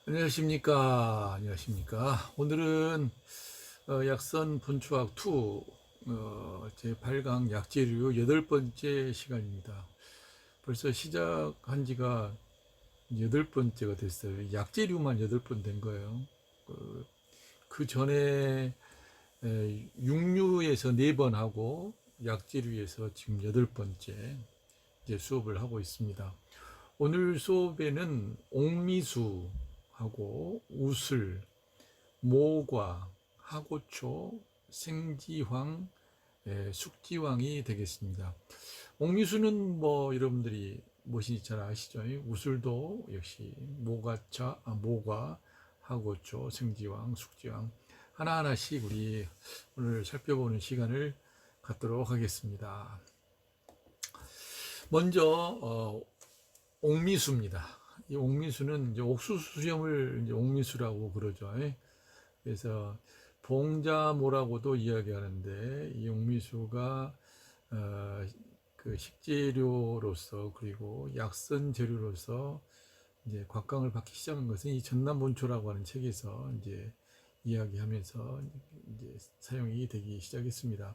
안녕하십니까. 안녕하십니까. 오늘은 약선 분초학 2 제8강 약재류 8번째 시간입니다. 벌써 시작한 지가 8번째가 됐어요. 약재류만 8번 된 거예요. 그 전에 육류에서 4번 하고 약재류에서 지금 8번째 이제 수업을 하고 있습니다. 오늘 수업에는 옥미수하고 우슬, 모과, 하고초, 생지황, 숙지황이 되겠습니다. 옥미수는 뭐 여러분들이 무엇인지 잘 아시죠? 우슬도 역시 모과, 하고초, 생지황, 숙지황 하나하나씩 우리 오늘 살펴보는 시간을 갖도록 하겠습니다. 먼저 옥미수입니다. 이 옥미수는 이제 옥수수 수염을 이제 옥미수라고 그러죠. 그래서 봉자모라고도 이야기하는데 이 옥미수가 그 식재료로서 그리고 약선 재료로서 이제 곽강을 받기 시작한 것은 이 전남본초라고 하는 책에서 이제 이야기하면서 이제 사용이 되기 시작했습니다.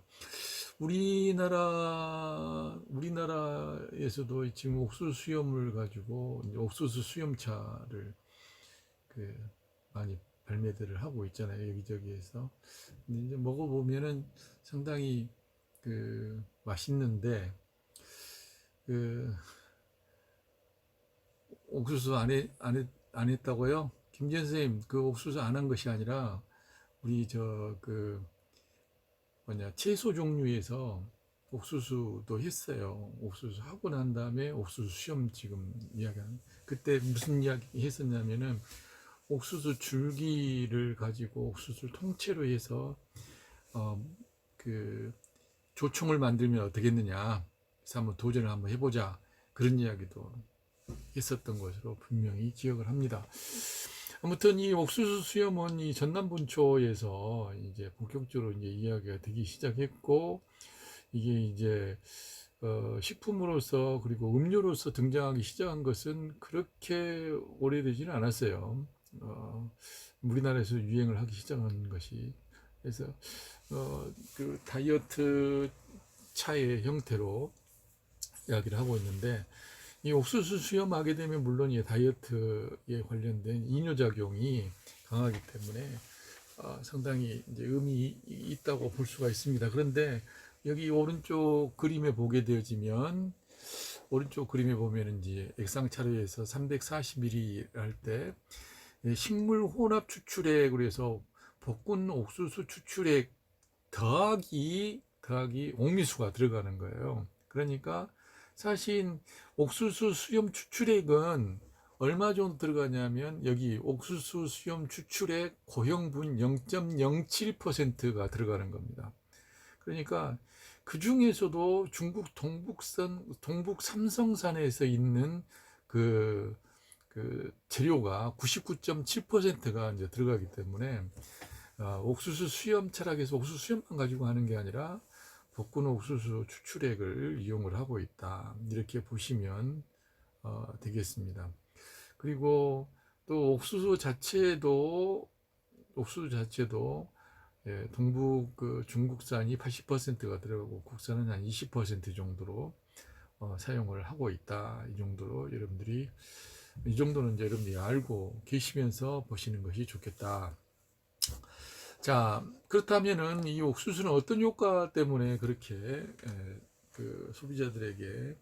우리나라에서도 지금 옥수수 수염을 가지고 이제 옥수수 수염차를 그 많이 발매들을 하고 있잖아요, 여기저기에서. 근데 이제 먹어보면은 상당히 그 맛있는데 그 옥수수 안 했다고요? 김진 선생님, 그 옥수수 안 한 것이 아니라 우리 그 뭐냐 채소 종류에서 옥수수도 했어요. 옥수수 하고 난 다음에 옥수수 시험 지금 이야기하는 그때 무슨 이야기 했었냐면은 옥수수 줄기를 가지고 옥수수를 통째로 해서 그 조총을 만들면 어떻겠느냐. 그래서 한번 도전을 한번 해보자. 그런 이야기도 했었던 것으로 분명히 기억을 합니다. 아무튼 이 옥수수 수염은 이 전남분초에서 이제 본격적으로 이제 이야기가 되기 시작했고 이게 이제 식품으로서 그리고 음료로서 등장하기 시작한 것은 그렇게 오래되지는 않았어요. 우리나라에서 유행을 하기 시작한 것이 그래서 그 다이어트 차의 형태로 이야기를 하고 있는데 이 옥수수 수염하게 되면 물론 이 다이어트에 관련된 이뇨작용이 강하기 때문에 상당히 이제 의미 있다고 볼 수가 있습니다. 그런데 여기 오른쪽 그림에 보게 되어지면 오른쪽 그림에 보면 이제 액상차로에서 340ml 할 때 식물 혼합 추출액으로 해서 볶은 옥수수 추출액 더하기 옥미수가 들어가는 거예요. 그러니까 사실 옥수수 수염 추출액은 얼마 정도 들어가냐면 여기 옥수수 수염 추출액 고형분 0.07%가 들어가는 겁니다. 그러니까 그 중에서도 중국 동북 삼성산에서 있는 그, 그 재료가 99.7%가 이제 들어가기 때문에 옥수수 수염 철학에서 옥수수 수염만 가지고 하는 게 아니라 볶은 옥수수 추출액을 이용을 하고 있다. 이렇게 보시면 되겠습니다. 그리고 또 옥수수 자체도 동북 그 중국산이 80%가 들어가고 국산은 한 20% 정도로 사용을 하고 있다. 이 정도는 이제 여러분들이 알고 계시면서 보시는 것이 좋겠다. 자, 그렇다면은 이 옥수수는 어떤 효과 때문에 그렇게 그 소비자들에게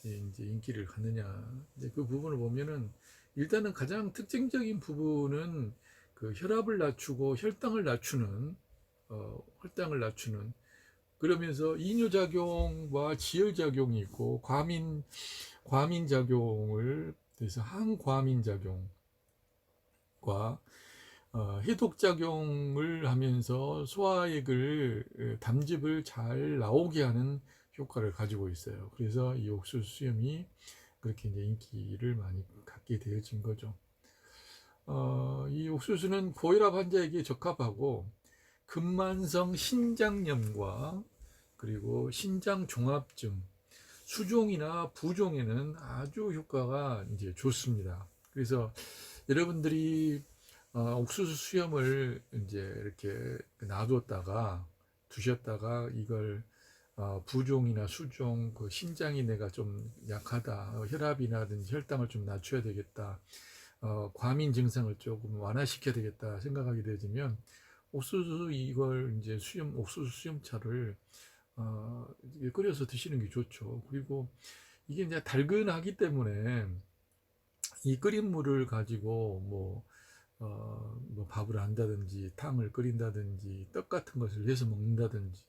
이제 인기를 갖느냐. 이제 그 부분을 보면은 일단은 가장 특징적인 부분은 그 혈압을 낮추고 혈당을 낮추는 그러면서 이뇨작용과 지혈작용이 있고 과민작용을 그래서 항과민작용과 해독작용을 하면서 소화액을 담즙을 잘 나오게 하는 효과를 가지고 있어요. 그래서 이 옥수수 수염이 그렇게 이제 인기를 많이 갖게 되어진 거죠. 이 옥수수는 고혈압 환자에게 적합하고 근만성 신장염과 그리고 신장종합증, 수종이나 부종에는 아주 효과가 이제 좋습니다. 그래서 여러분들이 옥수수 수염을 이제 이렇게 놔뒀다가 두셨다가 이걸 부종이나 수종, 그 신장이 내가 좀 약하다, 혈압이나든지 혈당을 좀 낮춰야 되겠다, 과민 증상을 조금 완화시켜야 되겠다 생각하게 되면 옥수수 이걸 이제 옥수수 수염차를 끓여서 드시는 게 좋죠. 그리고 이게 이제 달근하기 때문에 이 끓인 물을 가지고 뭐 밥을 한다든지 탕을 끓인다든지 떡 같은 것을 해서 먹는다든지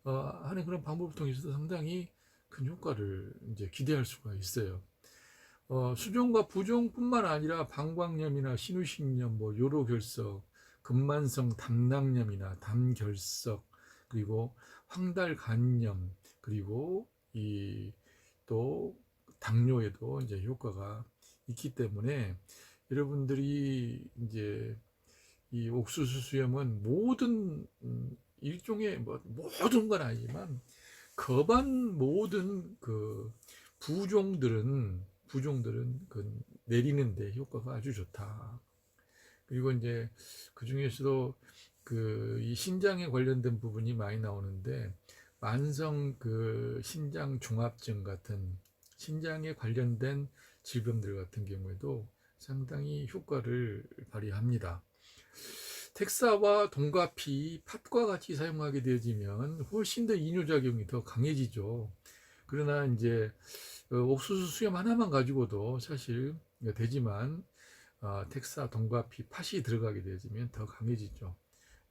하는 그런 방법을 통해서도 상당히 큰 효과를 이제 기대할 수가 있어요. 수종과 부종뿐만 아니라 방광염이나 신우식염, 뭐 요로결석, 근만성 담낭염이나 담결석, 그리고 황달간염, 그리고 이 또 당뇨에도 이제 효과가 있기 때문에 여러분들이 이제 이 옥수수 수염은 모든 일종의 모든 건 아니지만 거반 모든 그 부종들은 그 내리는데 효과가 아주 좋다. 그리고 이제 그 중에서도 그 이 신장에 관련된 부분이 많이 나오는데 만성 그 신장 종합증 같은 신장에 관련된 질병들 같은 경우에도 상당히 효과를 발휘합니다. 텍사와 동가피, 팥과 같이 사용하게 되어지면 훨씬 더 이뇨작용이 더 강해지죠. 그러나 이제 옥수수 수염 하나만 가지고도 사실 되지만 텍사, 동가피, 팥이 들어가게 되어지면 더 강해지죠.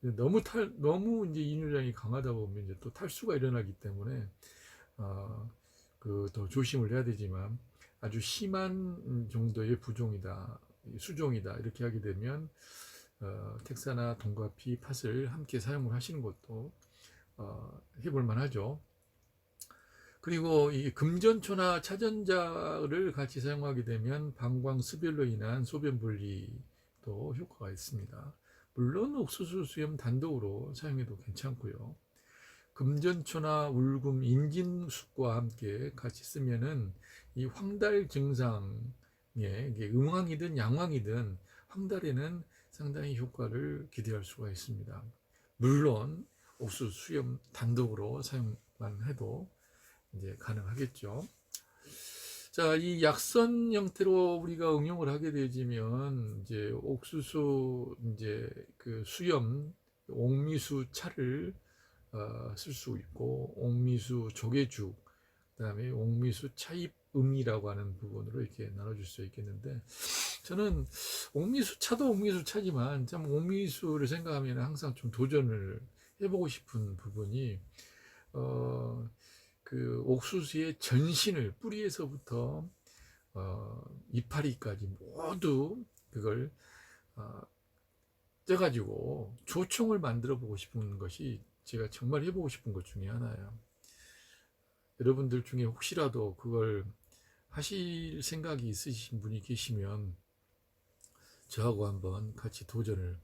너무 이제 이뇨작용이 강하다 보면 이제 또 탈수가 일어나기 때문에 더 조심을 해야 되지만 아주 심한 정도의 부종이다, 수종이다 이렇게 하게 되면 텍사나 동가피, 팥을 함께 사용을 하시는 것도 해볼 만하죠. 그리고 이 금전초나 차전자를 같이 사용하게 되면 방광수별로 인한 소변 분리도 효과가 있습니다. 물론 옥수수 수염 단독으로 사용해도 괜찮고요. 금전초나 울금, 인진숙과 함께 같이 쓰면은 이 황달 증상에 이게 음황이든 양황이든 황달에는 상당히 효과를 기대할 수가 있습니다. 물론 옥수수 수염 단독으로 사용만 해도 이제 가능하겠죠. 자, 이 약선 형태로 우리가 응용을 하게 되지면 이제 옥수수 이제 그 수염 옥미수 차를 쓸 수 있고 옥미수 조개죽, 그다음에 옥미수 차잎음이라고 하는 부분으로 이렇게 나눠줄 수 있겠는데 저는 옥미수 차도 옥미수 차지만 참 옥미수를 생각하면 항상 좀 도전을 해보고 싶은 부분이 그 옥수수의 전신을 뿌리에서부터 이파리까지 모두 그걸 쪄가지고 조총을 만들어 보고 싶은 것이 제가 정말 해보고 싶은 것 중에 하나예요. 여러분들 중에 혹시라도 그걸 하실 생각이 있으신 분이 계시면 저하고 한번 같이 도전을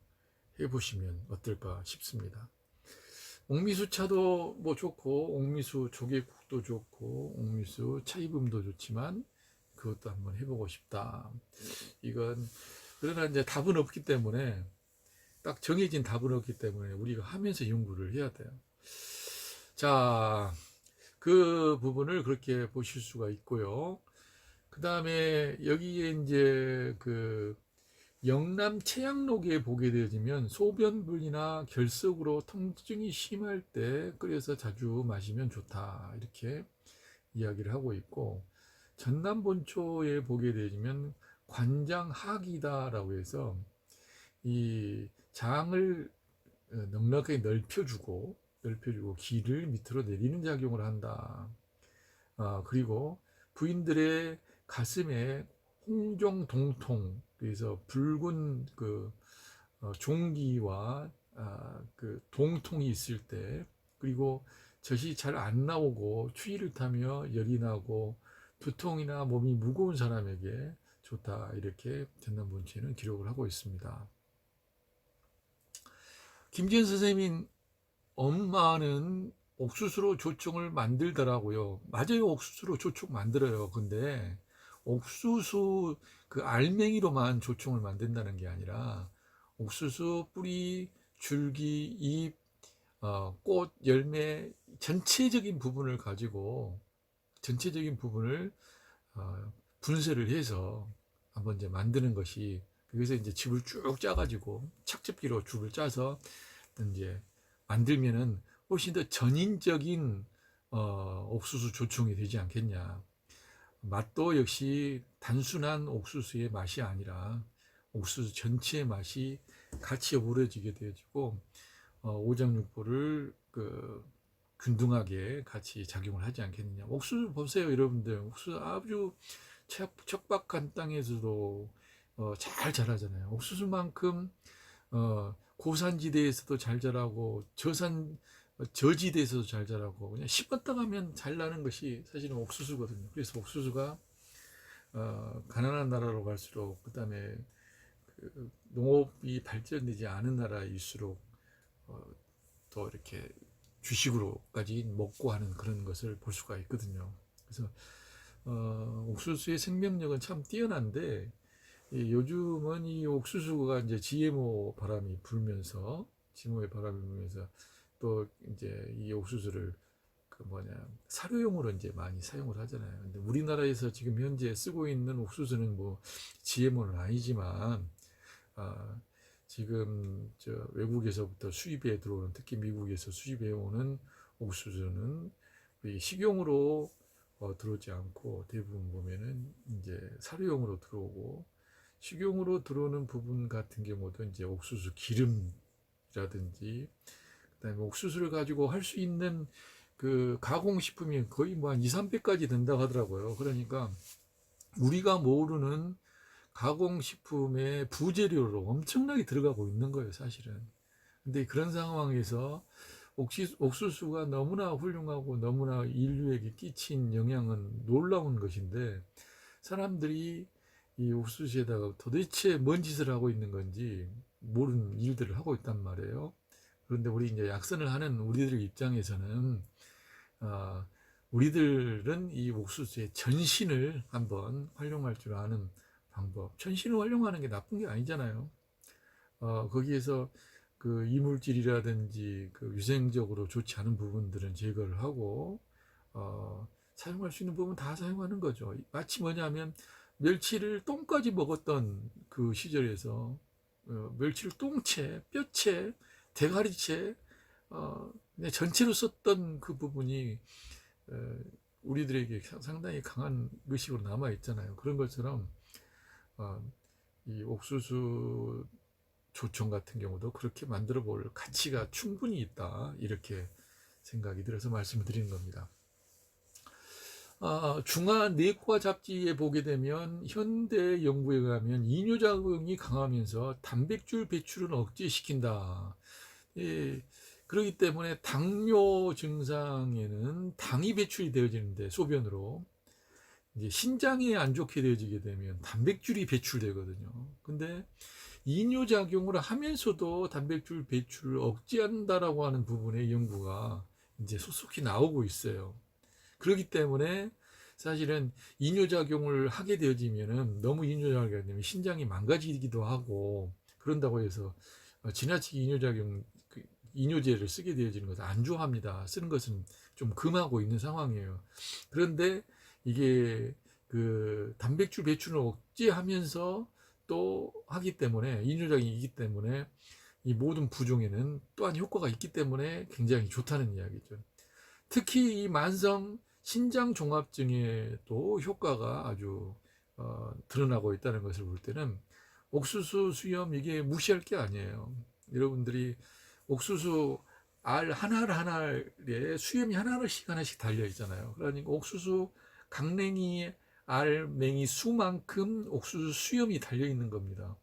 해보시면 어떨까 싶습니다. 옥미수차도 뭐 좋고 옥미수 조개국도 좋고 옥미수 차이붐도 좋지만 그것도 한번 해보고 싶다. 이건 그러나 이제 답은 없기 때문에 딱 정해진 답은 없기 때문에 우리가 하면서 연구를 해야 돼요. 자, 그 부분을 그렇게 보실 수가 있고요. 그 다음에 여기에 이제 그 영남 채양록에 보게 되어지면 소변불이나 결석으로 통증이 심할 때 끓여서 자주 마시면 좋다 이렇게 이야기를 하고 있고 전남본초에 보게 되어지면 관장학이다라고 해서 이 장을 넉넉하게 넓혀주고 기를 밑으로 내리는 작용을 한다. 그리고 부인들의 가슴에 홍종동통, 그래서 붉은 그 종기와 그 동통이 있을 때, 그리고 젖이 잘 안 나오고 추위를 타며 열이 나고 두통이나 몸이 무거운 사람에게 좋다 이렇게 전남본초에는 기록을 하고 있습니다. 김지연 선생님 엄마는 옥수수로 조청을 만들더라고요. 맞아요, 옥수수로 조청 만들어요. 근데 옥수수 그 알맹이로만 조총을 만든다는 게 아니라 옥수수 뿌리, 줄기, 잎, 꽃, 열매 전체적인 부분을 가지고 전체적인 부분을 분쇄를 해서 한번 이제 만드는 것이, 그래서 이제 즙을 쭉 짜가지고 착즙기로 즙을 짜서 이제 만들면은 훨씬 더 전인적인 옥수수 조청이 되지 않겠냐. 맛도 역시 단순한 옥수수의 맛이 아니라 옥수수 전체의 맛이 같이 어우러지게 되어지고 오장육부를 균등하게 같이 작용을 하지 않겠느냐. 옥수수 보세요, 여러분들. 옥수수 아주 척박한 땅에서도 잘 자라잖아요. 옥수수만큼 고산지대에서도 잘 자라고 저지대에서도 잘 자라고, 그냥 심었다 가면 잘 나는 것이 사실은 옥수수거든요. 그래서 옥수수가 가난한 나라로 갈수록, 그 다음에 농업이 발전되지 않은 나라일수록 더 이렇게 주식으로까지 먹고 하는 그런 것을 볼 수가 있거든요. 그래서 옥수수의 생명력은 참 뛰어난데, 요즘은 이 옥수수가 이제 GMO 바람이 불면서, GMO의 바람이 불면서 또 이제 이 옥수수를 사료용으로 이제 많이 사용을 하잖아요. 근데 우리나라에서 지금 현재 쓰고 있는 옥수수는 뭐 GMO는 아니지만, 지금 외국에서부터 수입에 들어오는, 특히 미국에서 수입해 오는 옥수수는 식용으로 들어오지 않고 대부분 보면은 이제 사료용으로 들어오고, 식용으로 들어오는 부분 같은 경우도 이제 옥수수 기름이라든지, 그다음에 옥수수를 가지고 할 수 있는 그 가공식품이 거의 뭐 한 2, 300가지 된다고 하더라고요. 그러니까 우리가 모르는 가공식품의 부재료로 엄청나게 들어가고 있는 거예요, 사실은. 근데 그런 상황에서 옥수수가 너무나 훌륭하고 너무나 인류에게 끼친 영향은 놀라운 것인데, 사람들이 이 옥수수에다가 도대체 뭔 짓을 하고 있는 건지 모르는 일들을 하고 있단 말이에요. 그런데 우리 이제 약선을 하는 우리들 입장에서는, 우리들은 이 옥수수의 전신을 한번 활용할 줄 아는 방법, 전신을 활용하는 게 나쁜 게 아니잖아요. 거기에서 그 이물질이라든지 그 위생적으로 좋지 않은 부분들은 제거를 하고, 사용할 수 있는 부분 다 사용하는 거죠. 마치 뭐냐면 멸치를 똥까지 먹었던 그 시절에서 멸치를 똥채, 뼈채, 대가리채, 그냥 전체로 썼던 그 부분이 우리들에게 상당히 강한 의식으로 남아 있잖아요. 그런 것처럼 이 옥수수 조청 같은 경우도 그렇게 만들어 볼 가치가 충분히 있다, 이렇게 생각이 들어서 말씀을 드리는 겁니다. 중화내과 잡지에 보게 되면 현대 연구에 의하면 이뇨작용이 강하면서 단백질 배출은 억제시킨다. 그렇기 때문에 당뇨 증상에는 당이 배출이 되어지는데, 소변으로 이제 신장이 안 좋게 되어지게 되면 단백질이 배출되거든요. 근데 이뇨작용을 하면서도 단백질 배출을 억제한다라고 하는 부분의 연구가 이제 속속히 나오고 있어요. 그렇기 때문에 사실은 이뇨작용을 하게 되어지면은, 너무 이뇨작용이 되면 신장이 망가지기도 하고, 그런다고 해서 지나치게 이뇨제를 쓰게 되어지는 것을 안 좋아합니다. 쓰는 것은 좀 금하고 있는 상황이에요. 그런데 이게 그 단백질 배출을 억제하면서 또 하기 때문에, 이뇨작용이기 때문에 이 모든 부종에는 또한 효과가 있기 때문에 굉장히 좋다는 이야기죠. 특히 이 만성 신장종합증에도 효과가 아주 드러나고 있다는 것을 볼 때는, 옥수수 수염 이게 무시할 게 아니에요. 여러분들이 옥수수 알 하나하나에 수염이 하나씩 달려 있잖아요. 그러니까 옥수수 강냉이 알맹이 수만큼 옥수수 수염이 달려 있는 겁니다.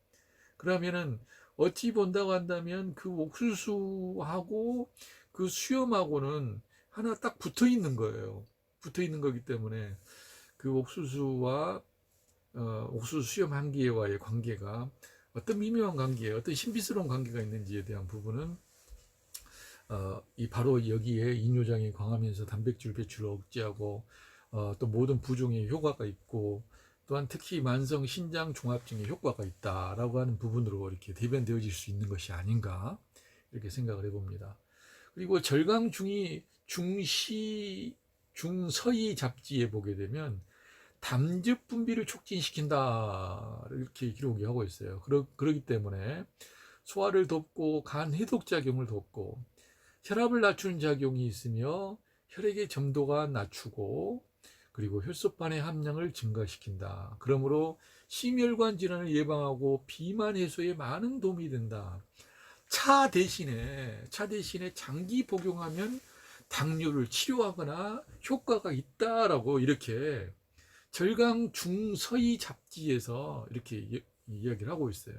그러면은 어찌 본다고 한다면 그 옥수수하고 그 수염하고는 하나 딱 붙어 있는 거예요. 붙어 있는 거기 때문에 그 옥수수와 옥수수 수염 한 개와의 관계가 어떤 미묘한 관계, 어떤 신비스러운 관계가 있는지에 대한 부분은 이 바로 여기에 이뇨장이 강하면서 단백질 배출을 억제하고 또 모든 부종에 효과가 있고, 또한 특히 만성 신장 종합증에 효과가 있다라고 하는 부분으로 이렇게 대변되어질 수 있는 것이 아닌가 이렇게 생각을 해봅니다. 그리고 절강중이 중서이 잡지에 보게 되면 담즙 분비를 촉진시킨다 이렇게 기록이 하고 있어요. 그러기 때문에 소화를 돕고 간 해독 작용을 돕고 혈압을 낮추는 작용이 있으며 혈액의 점도가 낮추고 그리고 혈소판의 함량을 증가시킨다. 그러므로 심혈관 질환을 예방하고 비만 해소에 많은 도움이 된다. 차 대신에 장기 복용하면 당뇨를 치료하거나 효과가 있다라고 이렇게 절강 중서이 잡지에서 이렇게 이야기를 하고 있어요.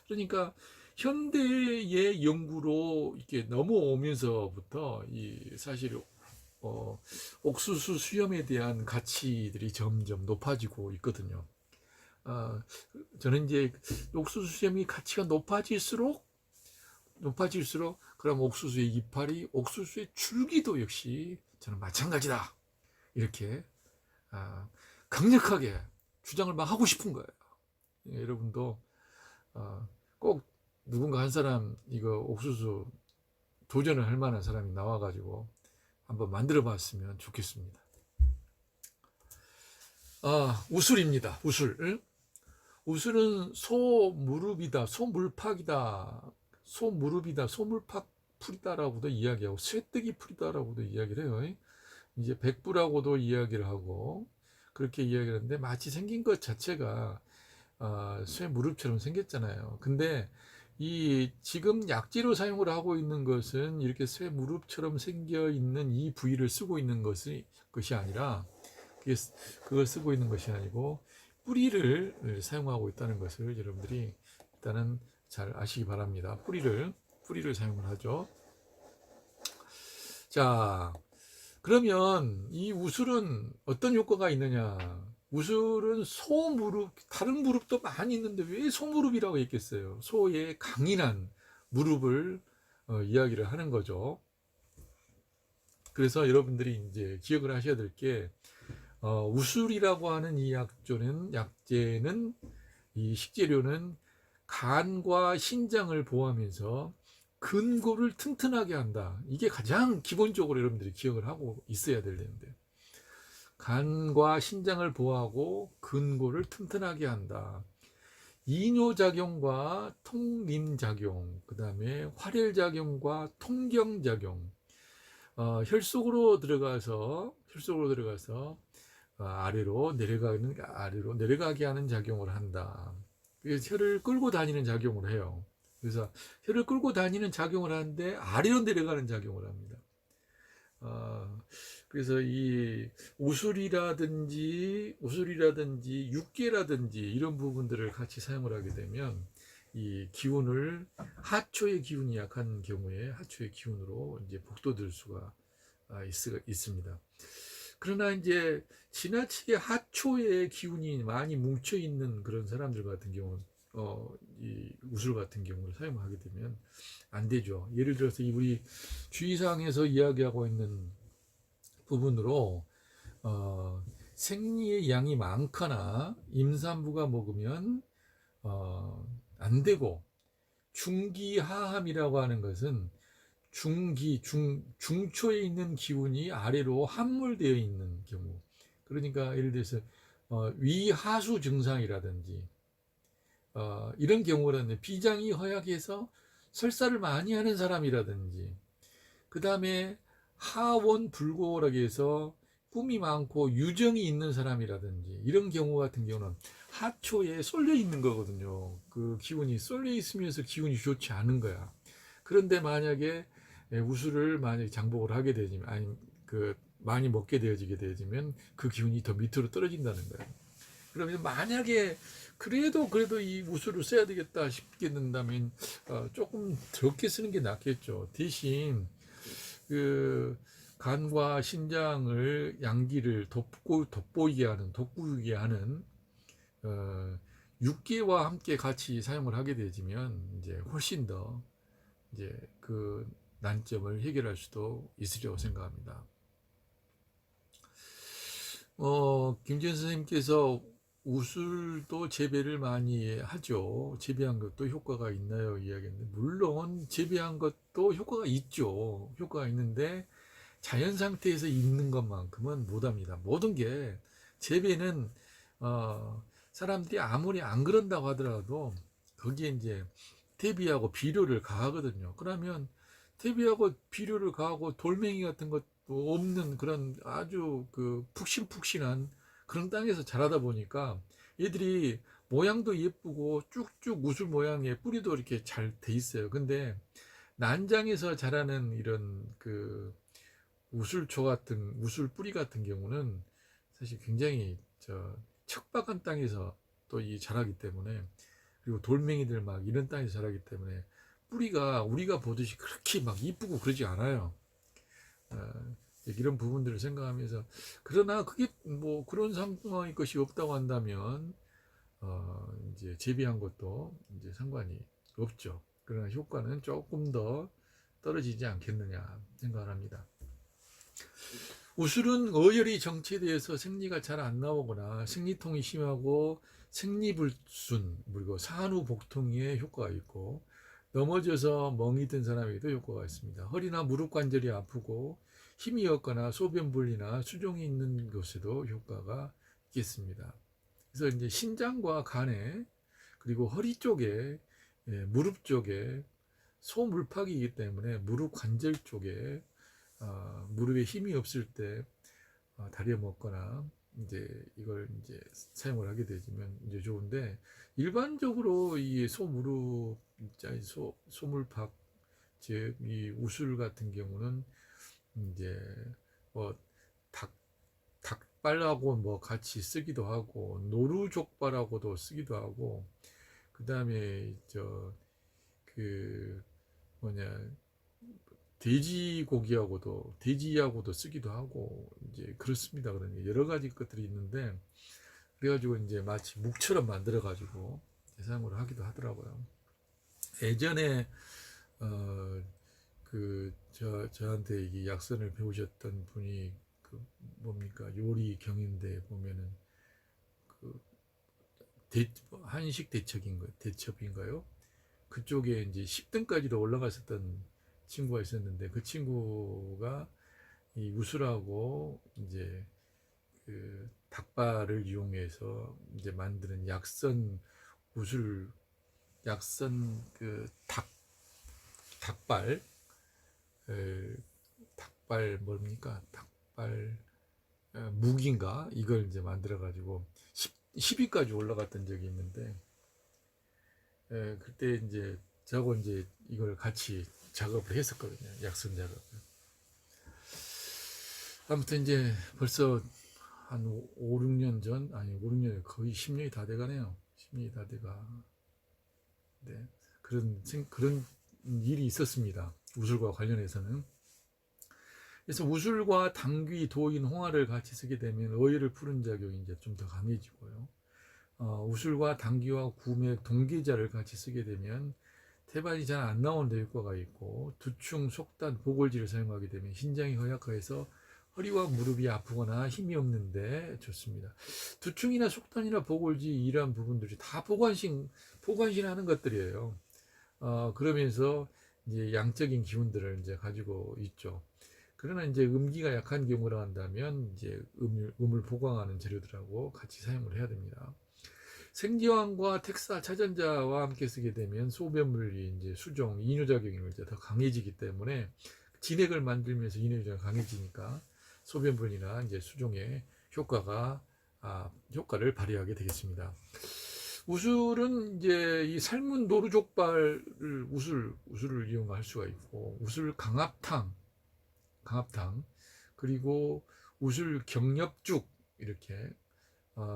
그러니까 현대의 연구로 이렇게 넘어오면서부터 이 사실 옥수수 수염에 대한 가치들이 점점 높아지고 있거든요. 저는 이제 옥수수 수염이 가치가 높아질수록 그럼 옥수수의 이파리, 옥수수의 줄기도 역시 저는 마찬가지다. 이렇게 강력하게 주장을 막 하고 싶은 거예요. 여러분도 꼭 누군가 한 사람 이거 옥수수 도전을 할 만한 사람이 나와가지고 한번 만들어 봤으면 좋겠습니다. 우술입니다. 우술. 우술은 소무릎이다, 소물팍이다, 소물팍 풀이다라고도 이야기하고 쇠뜨기 풀이다라고도 이야기를 해요. 이제 백부라고도 이야기를 하고 그렇게 이야기를 하는데 마치 생긴 것 자체가 쇠 무릎처럼 생겼잖아요. 근데 이 지금 약재로 사용을 하고 있는 것은 이렇게 쇠 무릎처럼 생겨 있는 이 부위를 쓰고 있는 것이 아니라 그걸 쓰고 있는 것이 아니고 뿌리를 사용하고 있다는 것을 여러분들이 일단은 잘 아시기 바랍니다. 뿌리를 사용을 하죠. 자, 그러면 이 우술은 어떤 효과가 있느냐? 우술은 소무릎, 다른 무릎도 많이 있는데 왜 소무릎이라고 했겠어요? 소의 강인한 무릎을 이야기를 하는 거죠. 그래서 여러분들이 이제 기억을 하셔야 될 게 우술이라고 하는 이 약재는 이 식재료는 간과 신장을 보호하면서 근골을 튼튼하게 한다. 이게 가장 기본적으로 여러분들이 기억을 하고 있어야 되는데 간과 신장을 보호하고 근골을 튼튼하게 한다. 이뇨작용과 통림작용, 그 다음에 활혈작용과 통경작용, 혈속으로 들어가서 아래로 내려가게 하는 작용을 한다. 그래서 혈을 끌고 다니는 작용을 해요. 그래서 혈을 끌고 다니는 작용을 하는데 아래로 내려가는 작용을 합니다. 그래서 이 우술이라든지 육계라든지 이런 부분들을 같이 사용을 하게 되면 이 기운을 하초의 기운이 약한 경우에 하초의 기운으로 이제 복돋을 수가 있습니다. 그러나 이제 지나치게 하초의 기운이 많이 뭉쳐 있는 그런 사람들 같은 경우는 이 우술 같은 경우를 사용하게 되면 안 되죠. 예를 들어서 우리 주의사항에서 이야기하고 있는 부분으로 생리의 양이 많거나 임산부가 먹으면 안 되고, 중기하함이라고 하는 것은 중초에 있는 기운이 아래로 함몰되어 있는 경우, 그러니까 예를 들어서 위하수 증상이라든지 이런 경우라는 비장이 허약해서 설사를 많이 하는 사람이라든지, 그 다음에 하원불고라고 해서 꿈이 많고 유정이 있는 사람이라든지 이런 경우 같은 경우는 하초에 쏠려 있는 거거든요. 그 기운이 쏠려 있으면서 기운이 좋지 않은 거야. 그런데 만약에 우술을 만약에 장복을 하게 되지면, 아니 많이 먹게 되어지게 되어지면 그 기운이 더 밑으로 떨어진다는 거예요. 그러면 만약에 그래도 이 우술을 써야 되겠다 싶게 된다면 조금 적게 쓰는 게 낫겠죠. 대신 그 간과 신장을 양기를 돋보이게 하는 육계와 함께 같이 사용을 하게 되지면 이제 훨씬 더 이제 그 난점을 해결할 수도 있으리라고 생각합니다. 김지현 선생님께서 우술도 재배를 많이 하죠. 재배한 것도 효과가 있나요? 이야기했는데, 물론 재배한 것도 효과가 있죠. 효과가 있는데 자연 상태에서 있는 것만큼은 못합니다. 모든 게 재배는 사람들이 아무리 안 그런다고 하더라도 거기에 이제 퇴비하고 비료를 가하거든요. 그러면 퇴비하고 비료를 가하고 돌멩이 같은 것도 없는 그런 아주 그 푹신푹신한 그런 땅에서 자라다 보니까 얘들이 모양도 예쁘고 쭉쭉 우슬 모양의 뿌리도 이렇게 잘 돼 있어요. 근데 난장에서 자라는 이런 그 우슬초 같은 우슬 뿌리 같은 경우는 사실 굉장히 척박한 땅에서 또 이 자라기 때문에, 그리고 돌멩이들 막 이런 땅에서 자라기 때문에 뿌리가 우리가 보듯이 그렇게 막 이쁘고 그러지 않아요. 이런 부분들을 생각하면서, 그러나 그게 뭐 그런 상황의 것이 없다고 한다면 이제 재배한 것도 이제 상관이 없죠. 그러나 효과는 조금 더 떨어지지 않겠느냐 생각을 합니다. 우술은 어혈이 정체되어서 생리가 잘 안 나오거나 생리통이 심하고 생리불순 그리고 산후복통에 효과가 있고, 넘어져서 멍이 든 사람에게도 효과가 있습니다. 허리나 무릎 관절이 아프고 힘이 없거나 소변분리나 수종이 있는 곳에도 효과가 있겠습니다. 그래서 이제 신장과 간에, 그리고 허리 쪽에, 무릎 쪽에 소물팍이기 때문에 무릎 관절 쪽에 무릎에 힘이 없을 때 다려 먹거나 이제 이걸 이제 사용을 하게 되면 이제 좋은데, 일반적으로 이 소무릎, 소물팍, 즉 이 우술 같은 경우는 이제 뭐 닭발하고 뭐 같이 쓰기도 하고 노루족발하고도 쓰기도 하고, 그 다음에 그 뭐냐 돼지하고도 쓰기도 하고 이제 그렇습니다. 그러니 여러 가지 것들이 있는데, 그래가지고 이제 마치 묵처럼 만들어 가지고 사용을 하기도 하더라고요. 예전에 저한테 이 약선을 배우셨던 분이 그 뭡니까 요리 경인대 보면은 그 한식 대첩인가요? 그쪽에 이제 10등까지도 올라갔었던 친구가 있었는데, 그 친구가 이 우술하고 이제 그 닭발을 이용해서 이제 만드는 우술 약선 닭발 닭발 뭡니까 닭발 묵인가 이걸 이제 만들어 가지고 10위까지 올라갔던 적이 있는데, 그때 이제 저하고 이제 이걸 같이 작업을 했었거든요. 약선 작업을. 아무튼 이제 벌써 한 5, 6년 전, 아니 5, 6년, 거의 10년이 다 돼가네요. 10년이 다 돼가. 네. 그런 일이 있었습니다. 우술과 관련해서는. 그래서 우술과 당귀, 도인, 홍화를 같이 쓰게 되면 어혈을 푸는 작용이 이제 좀 더 강해지고요. 우술과 당귀와 구맥, 동계자를 같이 쓰게 되면 태반이 잘 안 나오는 데 효과가 있고, 두충, 속단, 보골지를 사용하게 되면 신장이 허약해서 허리와 무릎이 아프거나 힘이 없는데 좋습니다. 두충이나 속단이나 보골지 이러한 부분들이 다 보관신하는 것들이에요. 그러면서 이제 양적인 기운들을 이제 가지고 있죠. 그러나 이제 음기가 약한 경우라 한다면 이제 음을 보강하는 재료들하고 같이 사용을 해야 됩니다. 생지황과 텍사, 차전자와 함께 쓰게 되면 소변물이 이제 수종, 이뇨작용이 이제 더 강해지기 때문에, 진액을 만들면서 이뇨작용이 강해지니까 소변분이나 이제 수종의 효과를 발휘하게 되겠습니다. 우술은 이제 이 삶은 노루족발을 우술을 이용할 수가 있고, 우술 강압탕, 그리고 우술 경엽죽, 이렇게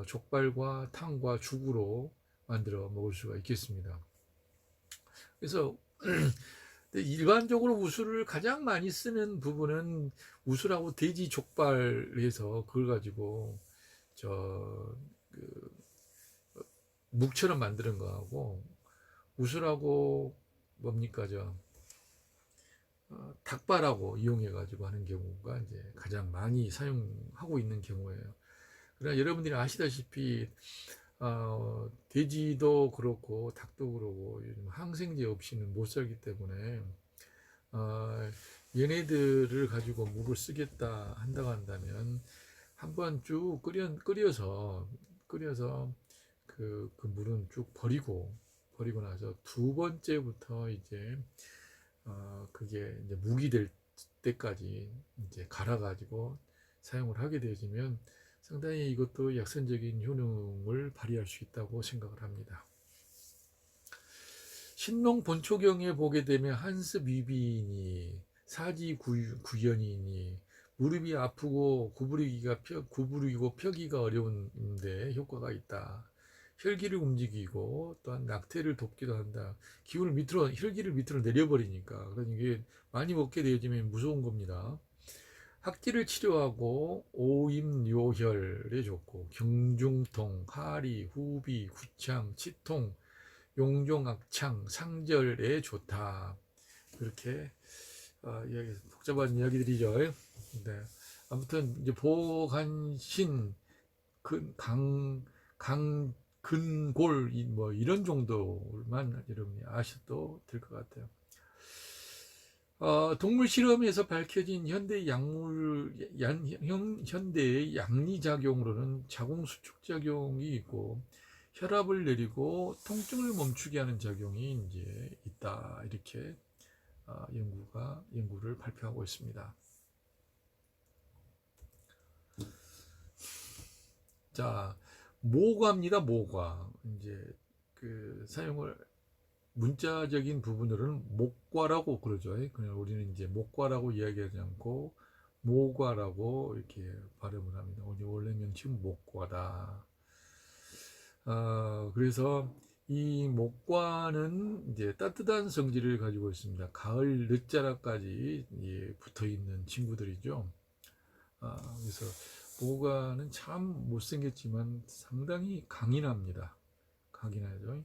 족발과 탕과 죽으로 만들어 먹을 수가 있겠습니다. 그래서 일반적으로 우술을 가장 많이 쓰는 부분은 우술하고 돼지 족발해서 그걸 가지고 묵처럼 만드는 거하고, 우술하고 뭡니까 닭발하고 이용해 가지고 하는 경우가 이제 가장 많이 사용하고 있는 경우예요. 그러나 여러분들이 아시다시피 돼지도 그렇고 닭도 그렇고 요즘 항생제 없이는 못 살기 때문에 얘네들을 가지고 물을 쓰겠다 한다면 한번 쭉 끓여서 그 물은 쭉 버리고 나서 두 번째부터 이제 그게 이제 묵이 될 때까지 이제 갈아가지고 사용을 하게 되어지면 상당히 이것도 약선적인 효능을 발휘할 수 있다고 생각을 합니다. 신농 본초경에 보게 되면 한스 비비니, 사지구연이니, 무릎이 아프고 구부리고 펴기가 어려운데 효과가 있다. 혈기를 움직이고 또한 낙태를 돕기도 한다. 혈기를 밑으로 내려버리니까. 그러니 이게 많이 먹게 되어지면 무서운 겁니다. 학기를 치료하고 오임요혈에 좋고 경중통, 하리, 후비, 구창, 치통, 용종악창, 상절에 좋다. 그렇게 복잡한 이야기들이죠. 네. 아무튼 이제 보간신, 근골 뭐 이런 정도만 여러분이 아셔도 될 것 같아요. 동물 실험에서 밝혀진 현대의 양리작용으로는 자궁수축작용이 있고 혈압을 내리고 통증을 멈추게 하는 작용이 이제 있다. 이렇게 연구를 발표하고 있습니다. 자, 모과입니다. 모과. 이제 그 사용을 문자적인 부분으로는 목과라고 그러죠. 그냥 우리는 이제 목과라고 이야기하지 않고 모과라고 이렇게 발음을 합니다. 원래 명칭은 목과다. 그래서 이 목과는 이제 따뜻한 성질을 가지고 있습니다. 가을 늦자라까지 붙어 있는 친구들이죠. 그래서 모과는 참 못생겼지만 상당히 강인합니다. 강인하죠.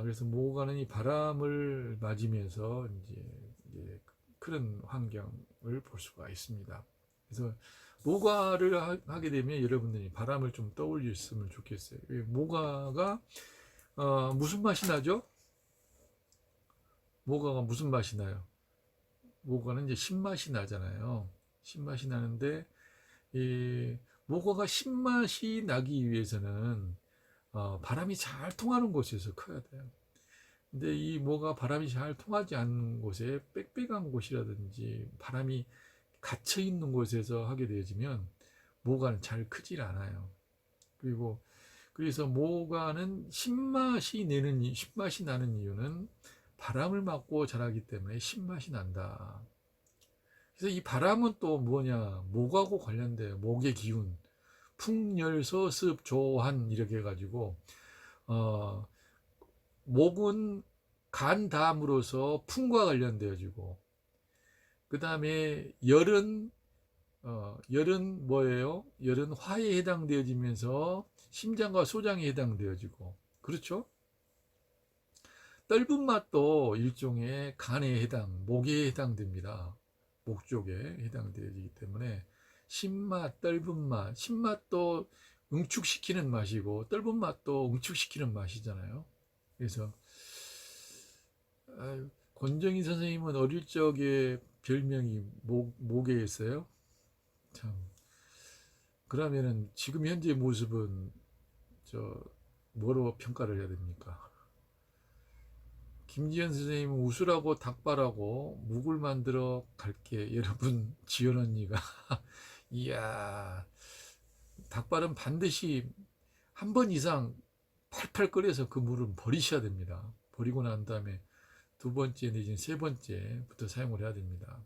그래서 모과는 이 바람을 맞으면서 이제 그런 환경을 볼 수가 있습니다. 그래서 모과를 하게 되면 여러분들이 바람을 좀 떠올렸으면 좋겠어요. 모과가 무슨 맛이 나죠? 모과가 무슨 맛이 나요? 모과는 이제 신맛이 나잖아요. 신맛이 나는데 이 모과가 신맛이 나기 위해서는 바람이 잘 통하는 곳에서 커야 돼요. 근데 이 모가 바람이 잘 통하지 않는 곳에 빽빽한 곳이라든지 바람이 갇혀 있는 곳에서 하게 되어지면 모가는 잘 크질 않아요. 그래서 모가는 신맛이 나는 이유는 바람을 맞고 자라기 때문에 신맛이 난다. 그래서 이 바람은 또 뭐냐? 목하고 관련돼요. 목의 기운. 풍열서습 조한 이렇게 해가지고 목은 간 다음으로서 풍과 관련되어지고 그 다음에 열은 뭐예요? 열은 화에 해당되어지면서 심장과 소장에 해당되어지고 그렇죠? 떫은 맛도 일종의 간에 목에 해당됩니다. 목 쪽에 해당되어지기 때문에 신맛, 떫은 맛, 신맛도 응축시키는 맛이고 떫은 맛도 응축시키는 맛이잖아요. 그래서 권정희 선생님은 어릴 적에 별명이 목에였어요. 참. 그러면은 지금 현재 모습은 뭐로 평가를 해야 됩니까? 김지현 선생님은 웃으라고 닭발하고 묵을 만들어 갈게. 여러분 지연 언니가 이야 닭발은 반드시 한 번 이상 팔팔 끓여서 그 물은 버리셔야 됩니다. 버리고 난 다음에 두 번째 내지는 세 번째부터 사용을 해야 됩니다.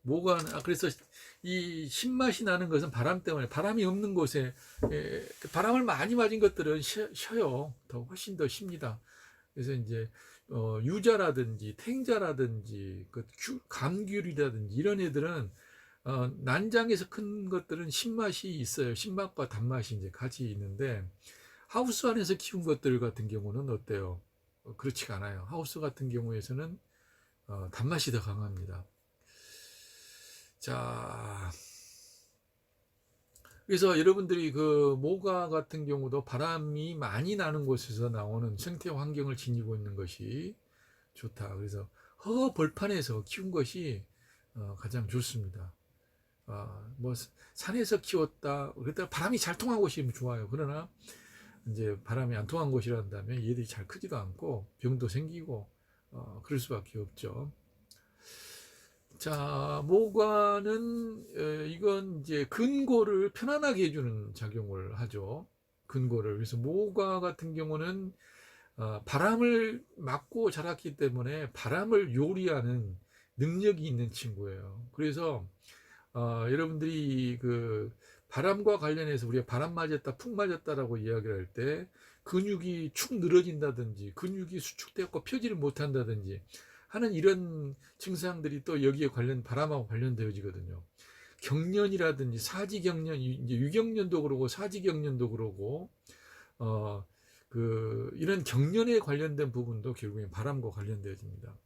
모과는 그래서 이 신맛이 나는 것은 바람 때문에 바람이 없는 곳에 바람을 많이 맞은 것들은 쉬어요. 훨씬 더 쉽니다. 그래서 이제 유자라든지 탱자라든지 감귤이라든지 이런 애들은 난장에서 큰 것들은 신맛이 있어요. 신맛과 단맛이 이제 같이 있는데 하우스 안에서 키운 것들 같은 경우는 어때요? 그렇지가 않아요. 하우스 같은 경우에서는 단맛이 더 강합니다. 자, 그래서 여러분들이 그 모과 같은 경우도 바람이 많이 나는 곳에서 나오는 생태 환경을 지니고 있는 것이 좋다. 그래서 벌판에서 키운 것이 가장 좋습니다. 뭐 산에서 키웠다. 그랬다 바람이 잘 통한 곳이면 좋아요. 그러나 이제 바람이 안 통한 곳이란다면 얘들이 잘 크지도 않고 병도 생기고 그럴 수밖에 없죠. 자, 모과는 이건 이제 근골을 편안하게 해주는 작용을 하죠. 근골을. 그래서 모과 같은 경우는 바람을 맞고 자랐기 때문에 바람을 요리하는 능력이 있는 친구예요. 그래서 여러분들이 그 바람과 관련해서 우리가 바람 맞았다, 풍 맞았다라고 이야기를 할 때 근육이 축 늘어진다든지 근육이 수축되고 펴지를 못한다든지 하는 이런 증상들이 또 여기에 관련 바람하고 관련되어지거든요. 경련이라든지 사지경련, 이제 유경련도 그러고 사지경련도 그러고 어, 이런 경련에 관련된 부분도 결국엔 바람과 관련되어집니다.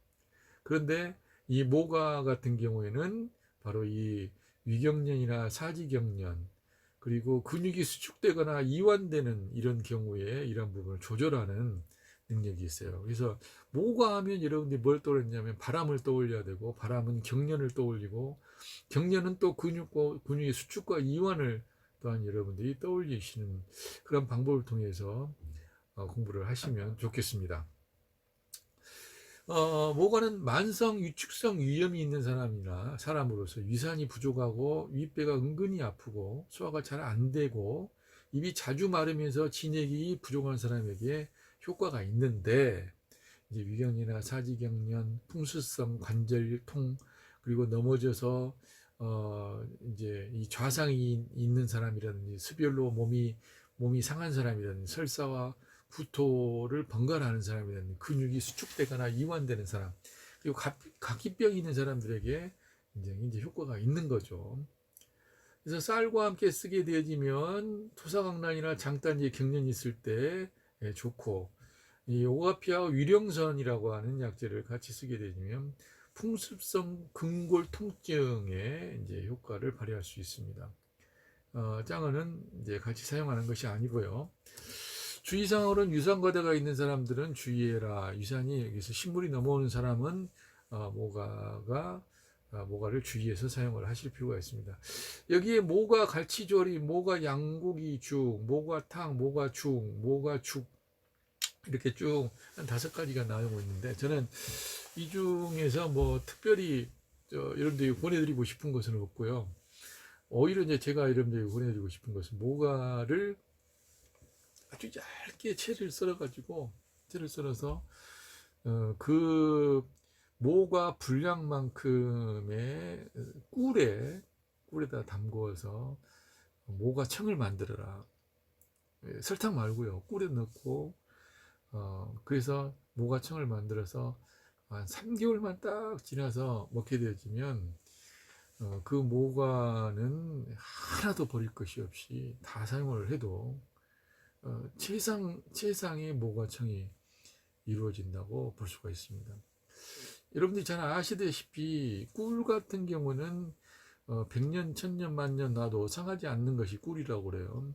그런데 이 모가 같은 경우에는 바로 이 위경련이나 사지경련 그리고 근육이 수축되거나 이완되는 이런 경우에 이런 부분을 조절하는 능력이 있어요. 그래서 모가 하면 여러분들이 뭘 떠올렸냐면 바람을 떠올려야 되고 바람은 경련을 떠올리고 경련은 또 근육의 수축과 이완을 또한 여러분들이 떠올리시는 그런 방법을 통해서 공부를 하시면 좋겠습니다. 모가는 만성 위축성 위염이 있는 사람으로서 위산이 부족하고 윗배가 은근히 아프고 소화가 잘 안 되고 입이 자주 마르면서 진액이 부족한 사람에게 효과가 있는데 이제 위경련이나 사지경련, 풍수성 관절통 그리고 넘어져서 이제 이 좌상이 있는 사람이라든지 수별로 몸이 상한 사람이라든지 설사와 구토를 번갈아 하는 사람이라든지 근육이 수축되거나 이완되는 사람 그리고 각기병이 있는 사람들에게 이제 효과가 있는 거죠. 그래서 쌀과 함께 쓰게 되어지면 토사강난이나 장단지에 경련이 있을 때 좋고 이 오가피아 위령선이라고 하는 약재를 같이 쓰게 되면 풍습성 근골 통증에 이제 효과를 발휘할 수 있습니다. 짱어는 이제 같이 사용하는 것이 아니고요. 주의사항으로는 유산과다가 있는 사람들은 주의해라. 유산이 여기서 신물이 넘어오는 사람은 모가를 주의해서 사용을 하실 필요가 있습니다. 여기에 모가 갈치조림, 모가 양고기죽, 모가탕, 모가죽, 모가죽 이렇게 쭉 한 5가지가 나오고 있는데 저는 이 중에서 뭐 특별히 여러분들이 보내드리고 싶은 것은 없고요. 오히려 이제 제가 여러분들에게 보내드리고 싶은 것은 모가를 아주 얇게 채를 썰어서 그 모가 분량만큼의 꿀에다 담궈서 모가청을 만들어라. 설탕 말고요. 꿀에 넣고 그래서 모가청을 만들어서 한 3개월만 딱 지나서 먹게 되어지면 그 모가는 하나도 버릴 것이 없이 다 사용을 해도 최상의 모가청이 이루어진다고 볼 수가 있습니다. 여러분들이 잘 아시다시피 꿀 같은 경우는 100년, 1000년, 만년 놔도 상하지 않는 것이 꿀이라고 그래요.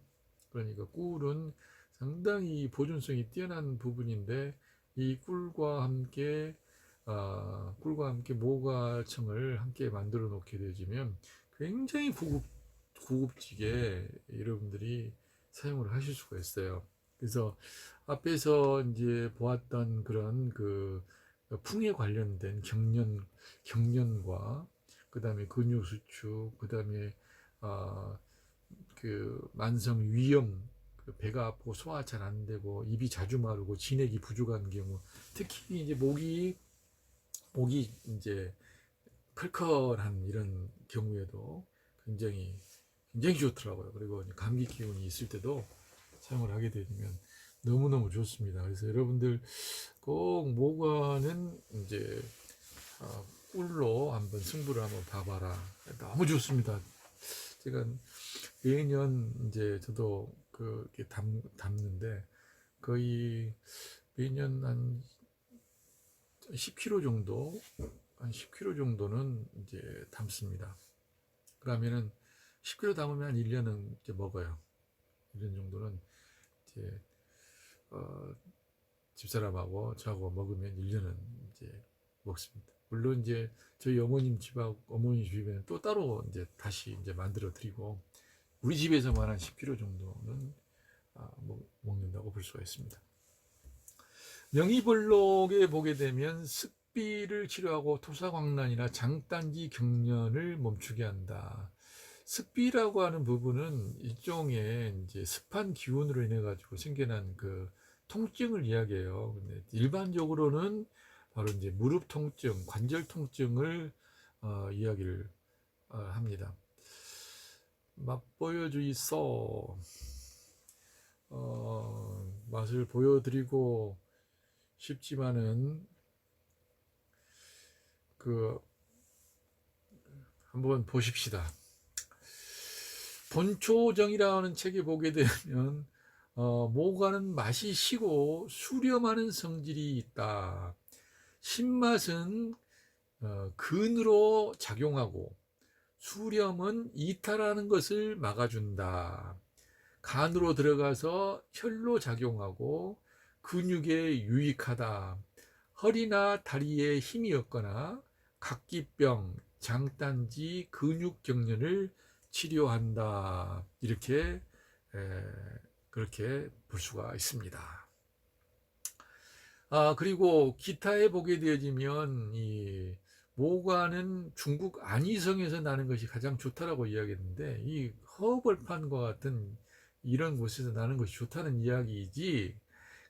그러니까 꿀은 상당히 보존성이 뛰어난 부분인데 이 꿀과 함께 모가청을 함께 만들어 놓게 되어지면 굉장히 고급지게 여러분들이 사용을 하실 수가 있어요. 그래서 앞에서 이제 보았던 그런 풍에 관련된 경련과 그 다음에 근육 수축, 그 다음에 그 만성 위염, 배가 아프고 소화 잘 안 되고 입이 자주 마르고 진액이 부족한 경우, 특히 이제 목이 이제 컬컬한 이런 경우에도 굉장히 좋더라고요. 그리고 감기 기운이 있을 때도 사용을 하게 되면 너무너무 좋습니다. 그래서 여러분들 꼭 모과는 이제 꿀로 한번 승부를 한번 봐봐라. 너무 좋습니다. 제가 매년 이제 저도 그렇게 담는데 거의 매년 한 10kg 정도, 한 10kg 정도는 이제 담습니다. 그러면은 10kg 담으면 한 1년은 이제 먹어요. 1년 정도는 이제 집사람하고 저하고 먹으면 1년은 이제 먹습니다. 물론 이제 저희 어머님 집하고 어머니 집에는 또 따로 이제 다시 이제 만들어 드리고 우리 집에서만 한 10kg 정도는 먹는다고 볼 수가 있습니다. 명의볼록에 보게 되면 습비를 치료하고 토사광란이나 장단지 경련을 멈추게 한다. 습비라고 하는 부분은 일종의 이제 습한 기운으로 인해 가지고 생겨난 그 통증을 이야기해요. 근데 일반적으로는 바로 이제 무릎 통증, 관절 통증을 이야기를 합니다. 맛보여 주이소. 맛을 보여드리고 싶지만은 한번 보십시다. 본초정이라는 책에 보게 되면 모과는 맛이 시고 수렴하는 성질이 있다. 신맛은 근으로 작용하고 수렴은 이탈하는 것을 막아준다. 간으로 들어가서 혈로 작용하고 근육에 유익하다. 허리나 다리에 힘이 없거나 각기병, 장단지, 근육경련을 치료한다. 이렇게 그렇게 볼 수가 있습니다. 그리고 기타에 보게 되어지면 이 모과는 중국 안희성에서 나는 것이 가장 좋다라고 이야기했는데 이 허벌판과 같은 이런 곳에서 나는 것이 좋다는 이야기이지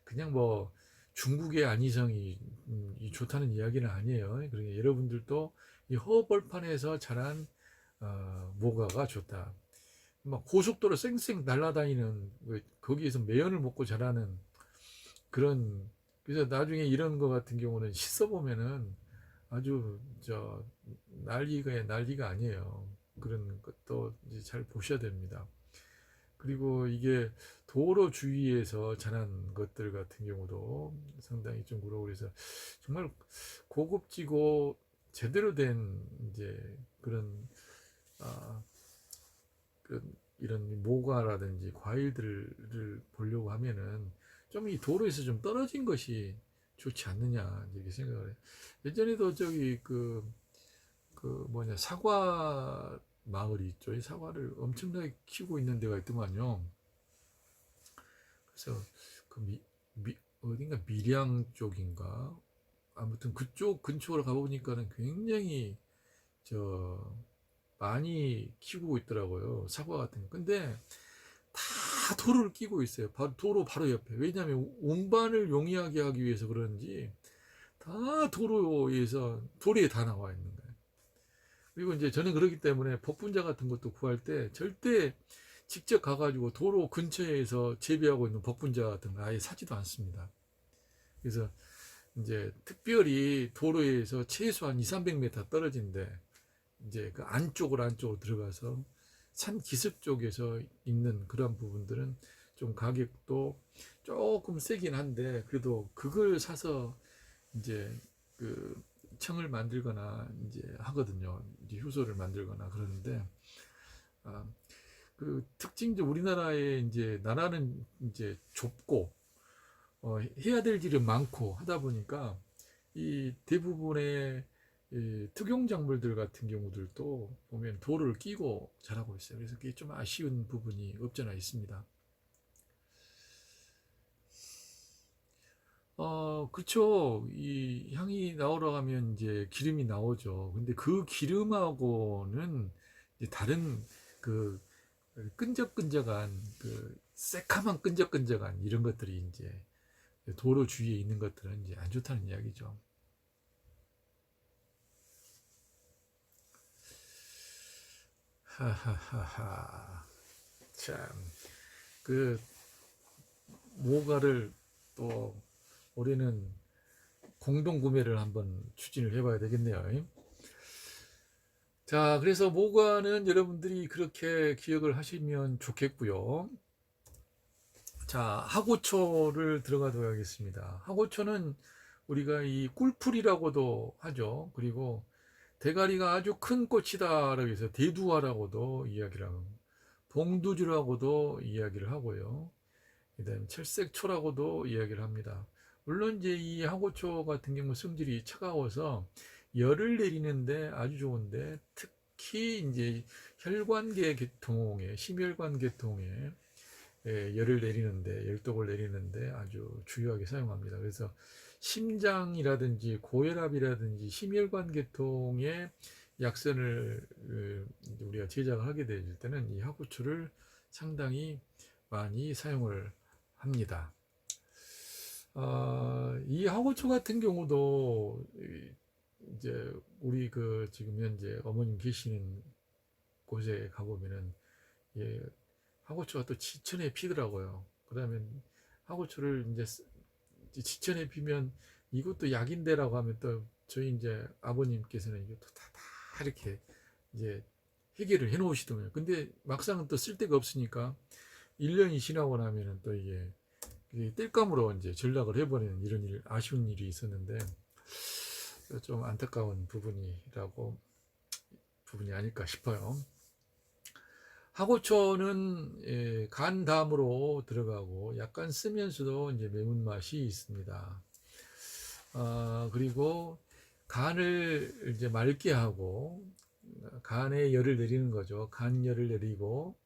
그냥 뭐 중국의 안희성이 좋다는 이야기는 아니에요. 그러니까 여러분들도 이 허벌판에서 자란 모과가 좋다. 막 고속도로 쌩쌩 날아다니는 거기에서 매연을 먹고 자라는 그런 그래서 나중에 이런 거 같은 경우는 씻어 보면은 아주 난리가 아니에요. 그런 것도 이제 잘 보셔야 됩니다. 그리고 이게 도로 주위에서 자란 것들 같은 경우도 상당히 좀 그러고 그래서 정말 고급지고 제대로 된 이제 그런 이런 모과라든지 과일들을 보려고 하면은 좀 이 도로에서 좀 떨어진 것이 좋지 않느냐 이렇게 생각을 해요. 예전에도 사과 마을이 있죠. 이 사과를 엄청나게 키우고 있는 데가 있더만요. 그래서 어딘가 밀양 쪽인가 아무튼 그쪽 근처로 가보니까는 굉장히 많이 키우고 있더라고요. 사과 같은 거. 근데 다 도로를 끼고 있어요. 도로 바로 옆에. 왜냐하면 운반을 용이하게 하기 위해서 그런지 다 도로에 다 나와 있는 거예요. 그리고 이제 저는 그렇기 때문에 복분자 같은 것도 구할 때 절대 직접 가가지고 도로 근처에서 재배하고 있는 복분자 같은 거 아예 사지도 않습니다. 그래서 이제 특별히 도로에서 최소한 200-300m 떨어진데 이제 그 안쪽으로 들어가서 산 기슭 쪽에서 있는 그런 부분들은 좀 가격도 조금 세긴 한데 그래도 그걸 사서 이제 그 청을 만들거나 이제 하거든요. 이제 효소를 만들거나 그러는데 그 특징적 우리나라의 이제 나라는 이제 좁고 해야 될 일은 많고 하다 보니까 이 대부분의 이 특용작물들 같은 경우들도 보면 도를 끼고 자라고 있어요. 그래서 그게 좀 아쉬운 부분이 없잖아 있습니다. 그쵸. 이 향이 나오러 가면 이제 기름이 나오죠. 근데 그 기름하고는 이제 다른 그 끈적끈적한 새카만 끈적끈적한 이런 것들이 이제 도로 주위에 있는 것들은 이제 안 좋다는 이야기죠. 하하하하. 참, 모가를 또 올해는 공동 구매를 한번 추진을 해봐야 되겠네요. 자, 그래서 모과는 여러분들이 그렇게 기억을 하시면 좋겠고요. 자, 하고초를 들어가도록 하겠습니다. 하고초는 우리가 이 꿀풀이라고도 하죠. 그리고 대가리가 아주 큰 꽃이다라고 해서 대두화라고도 이야기를 하고, 봉두주라고도 이야기를 하고요. 그다음에 철색초라고도 이야기를 합니다. 물론 이제 이 하고초 같은 경우 성질이 차가워서 열을 내리는데 아주 좋은데, 특히 이제 혈관계 계통에, 심혈관 계통에 열을 내리는데, 열독을 내리는데 아주 주요하게 사용합니다. 그래서 심장이라든지 고혈압이라든지 심혈관 계통의 약선을 우리가 제작을 하게 될 때는 이 하고초를 상당히 많이 사용을 합니다. 이 하고초 같은 경우도 이제 우리 그 지금 현재 어머님 계시는 곳에 가보면은, 예, 하고초가 또 지천에 피더라고요. 그다음에 하고초를 이제 지천에 피면 이것도 약인데라고 하면, 또 저희 이제 아버님께서는 이것도 다 이렇게 이제 해결을 해 놓으시더군요. 근데 막상 또 쓸 데가 없으니까 1년이 지나고 나면은 또 이게 땔감으로 이제 전락을 해버리는 이런 일, 아쉬운 일이 있었는데, 좀 안타까운 부분이 아닐까 싶어요. 하고초는 간 다음으로 들어가고 약간 쓰면서도 이제 매운맛이 있습니다. 그리고 간을 이제 맑게 하고 간에 열을 내리는 거죠. 간열을 내리고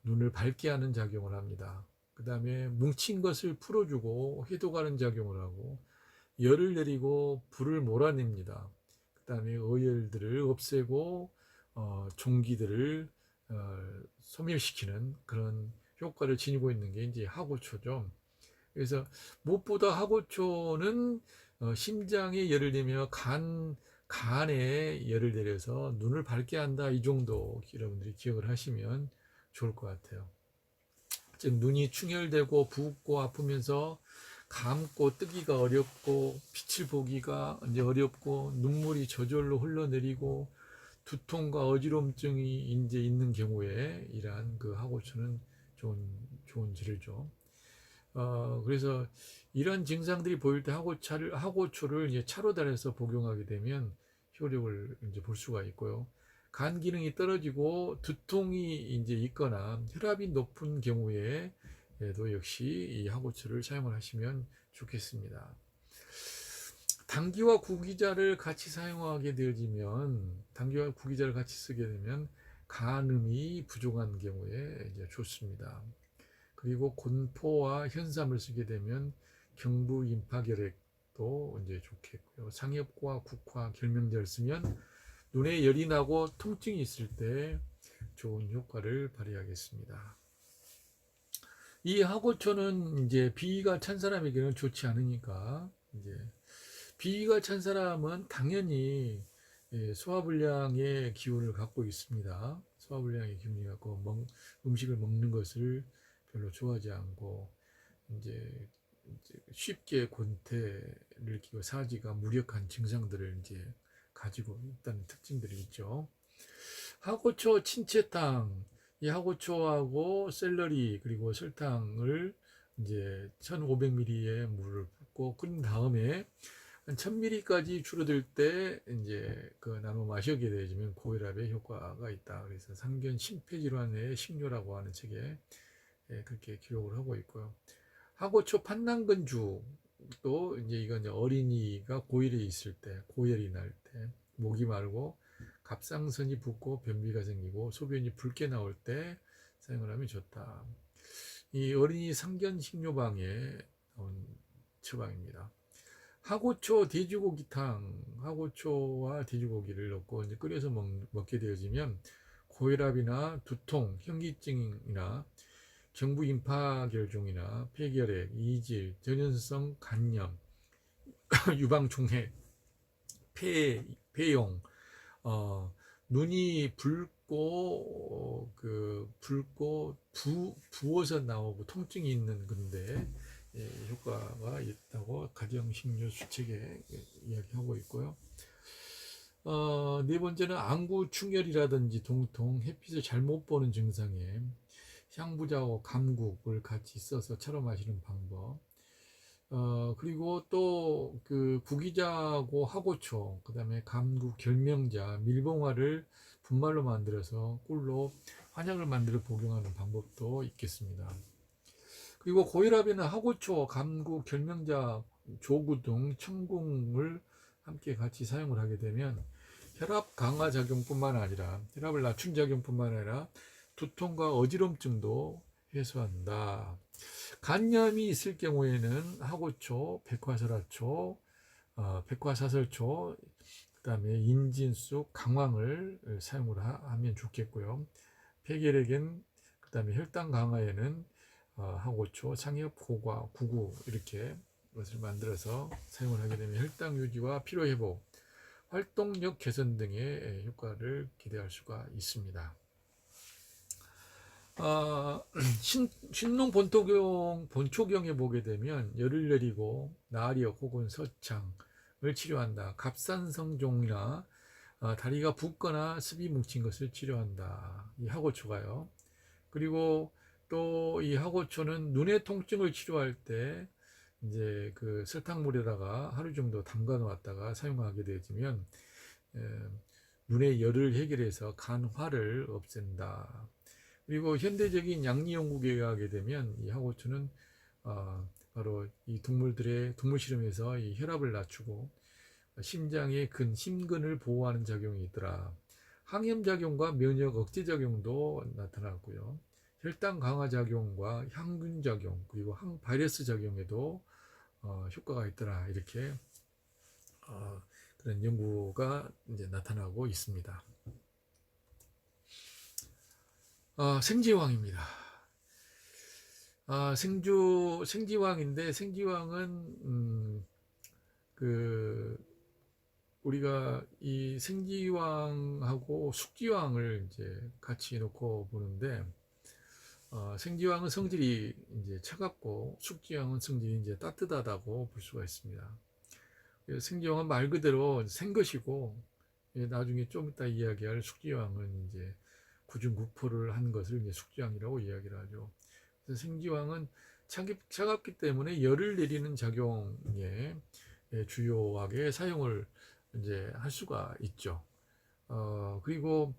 눈을 밝게 하는 작용을 합니다. 그 다음에 뭉친 것을 풀어주고 해독하는 작용을 하고, 열을 내리고 불을 몰아냅니다. 그 다음에 어혈들을 없애고 종기들을 소멸시키는 그런 효과를 지니고 있는 게 이제 하고초죠. 그래서 무엇보다 하고초는 심장에 열을 내며 간에 열을 내려서 눈을 밝게 한다, 이 정도 여러분들이 기억을 하시면 좋을 것 같아요. 즉 눈이 충혈되고 붓고 아프면서 감고 뜨기가 어렵고 빛을 보기가 이제 어렵고 눈물이 저절로 흘러내리고 두통과 어지럼증이 이제 있는 경우에 이러한 그 하고초는 좋은 재료죠. 그래서 이런 증상들이 보일 때 하고초를 이제 차로 달여서 복용하게 되면 효력을 이제 볼 수가 있고요. 간 기능이 떨어지고 두통이 이제 있거나 혈압이 높은 경우에도 역시 이 하고초를 사용을 하시면 좋겠습니다. 당귀와 구기자를 같이 사용하게 되어지면, 당귀와 구기자를 같이 쓰게 되면 간음이 부족한 경우에 이제 좋습니다. 그리고 곤포와 현삼을 쓰게 되면 경부임파결핵도 이제 좋겠고요. 상엽과 국화, 결명자를 쓰면 눈에 열이 나고 통증이 있을 때 좋은 효과를 발휘하겠습니다. 이 하고초는 이제 비위가 찬 사람에게는 좋지 않으니까, 이제 비위가 찬 사람은 당연히 소화불량의 기운을 갖고 있습니다. 소화불량의 기운이 갖고 음식을 먹는 것을 별로 좋아하지 않고, 이제 쉽게 권태를 느끼고 사지가 무력한 증상들을 이제 가지고 있다는 특징들이 있죠. 하고초 친채탕, 이 하고초하고 샐러리 그리고 설탕을 이제 1500ml의 물을 붓고 끓인 다음에 한 1000ml까지 줄어들 때 이제 그 나눠 마시게 되면 고혈압에 효과가 있다. 그래서 상견 심폐질환의 식료라고 하는 책에 그렇게 기록을 하고 있고요. 하고초 판난근주도 이제 이건 이제 어린이가 고열에 있을 때, 고열이 날 때, 목이 마르고 갑상선이 붓고 변비가 생기고 소변이 붉게 나올 때 사용을 하면 좋다. 이 어린이 상견 식료방에 나온 처방입니다. 하고초 돼지고기탕, 하고초와 돼지고기를 넣고 이제 끓여서 먹게 되어지면 고혈압이나 두통, 현기증이나 경부임파결종이나 폐결핵, 이질, 전염성 간염, 유방종해, 폐용, 눈이 붉고 부어서 나오고 통증이 있는 건데 효과가 있다고 가정식료 수책에 이야기하고 있고요. 네 번째는 안구 충혈이라든지 동통, 햇빛을 잘못 보는 증상에 향부자와 감국을 같이 써서 차로 마시는 방법. 그리고 또 그 구기자하고 하고초, 그다음에 감구, 결명자, 밀봉화를 분말로 만들어서 꿀로 환약을 만들어 복용하는 방법도 있겠습니다. 그리고 고혈압에는 하고초, 감구, 결명자, 조구 등 청궁을 함께 같이 사용을 하게 되면 혈압 강화 작용뿐만 아니라 혈압을 낮춘 작용뿐만 아니라 두통과 어지럼증도 해소한다. 간염이 있을 경우에는 하고초, 백화설화초, 백화사설초, 그다음에 인진쑥, 강황을 사용을 하면 좋겠고요. 폐결핵엔 그다음에 혈당 강화에는 하고초, 상엽, 고과, 구구 이렇게 것을 만들어서 사용을 하게 되면 혈당 유지와 피로 회복, 활동력 개선 등의 효과를 기대할 수가 있습니다. 신농 본초경에 보게 되면 열을 내리고 나리역 혹은 서창을 치료한다. 갑산성종이나 다리가 붓거나 습이 뭉친 것을 치료한다. 이 하고초가요. 그리고 또 이 하고초는 눈의 통증을 치료할 때 이제 그 설탕물에다가 하루 정도 담가 놓았다가 사용하게 되면 눈의 열을 해결해서 간화를 없앤다. 그리고 현대적인 양리 연구계에 가게 되면 이 하고초는 바로 이 동물들의 동물 실험에서 이 혈압을 낮추고 심장의 심근을 보호하는 작용이 있더라. 항염 작용과 면역 억제 작용도 나타났고요. 혈당 강화 작용과 항균 작용 그리고 항바이러스 작용에도 효과가 있더라. 이렇게 그런 연구가 이제 나타나고 있습니다. 생지왕입니다. 생지왕인데 생지왕은 우리가 이 생지왕하고 숙지왕을 이제 같이 놓고 보는데 생지왕은 성질이 이제 차갑고 숙지왕은 성질이 이제 따뜻하다고 볼 수가 있습니다. 생지왕은 말 그대로 생것이고 나중에 좀 이따 이야기할 숙지왕은 이제 구중구포를 한 것을 이제 숙지왕이라고 이야기를 하죠. 그래서 생지왕은 차갑기 때문에 열을 내리는 작용에 주요하게 사용을 이제 할 수가 있죠. 그리고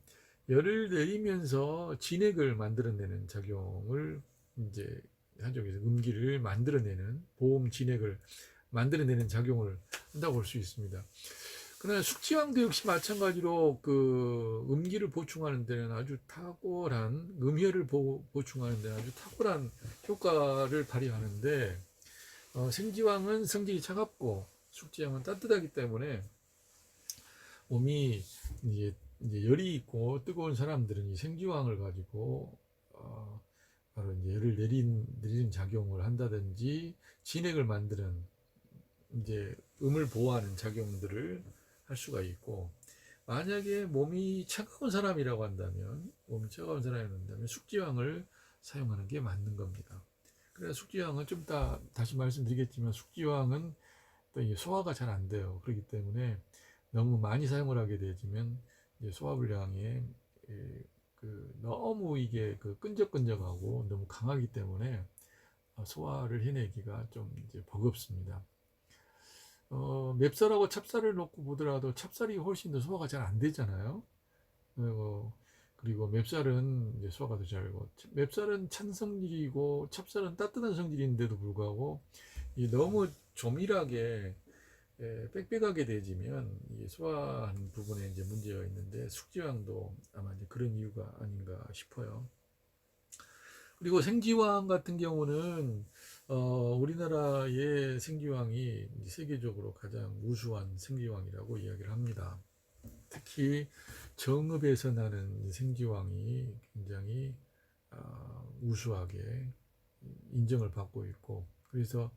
열을 내리면서 진액을 만들어내는 작용을 이제 한쪽에서 음기를 만들어내는 보험 진액을 만들어내는 작용을 한다고 볼 수 있습니다. 그러나 숙지왕도 역시 마찬가지로 그 음기를 보충하는 데는 아주 탁월한 음혈을 보충하는 데는 아주 탁월한 효과를 발휘하는데 생지왕은 성질이 차갑고 숙지왕은 따뜻하기 때문에 몸이 이제 열이 있고 뜨거운 사람들은 이 생지왕을 가지고 바로 이제 열을 내리는 작용을 한다든지 진액을 만드는 이제 음을 보호하는 작용들을 할 수가 있고, 만약에 몸이 차가운 사람이라고 한다면 숙지왕을 사용하는 게 맞는 겁니다. 그래서 숙지왕은 좀 이따 다시 말씀드리겠지만 숙지왕은 또 소화가 잘 안 돼요. 그렇기 때문에 너무 많이 사용을 하게 되면 소화불량에 너무 이게 끈적끈적하고 너무 강하기 때문에 소화를 해내기가 좀 이제 버겁습니다. 맵쌀하고 찹쌀을 놓고 보더라도 찹쌀이 훨씬 더 소화가 잘 안 되잖아요. 그리고 맵쌀은 이제 소화가 더 잘고, 맵쌀은 찬 성질이고 찹쌀은 따뜻한 성질인데도 불구하고 너무 조밀하게 빽빽하게 되지면 소화하는 부분에 이제 문제가 있는데 숙지왕도 아마 이제 그런 이유가 아닌가 싶어요. 그리고 생지왕 같은 경우는 우리나라의 생지왕이 세계적으로 가장 우수한 생지왕이라고 이야기를 합니다. 특히 정읍에서 나는 생지왕이 굉장히 우수하게 인정을 받고 있고, 그래서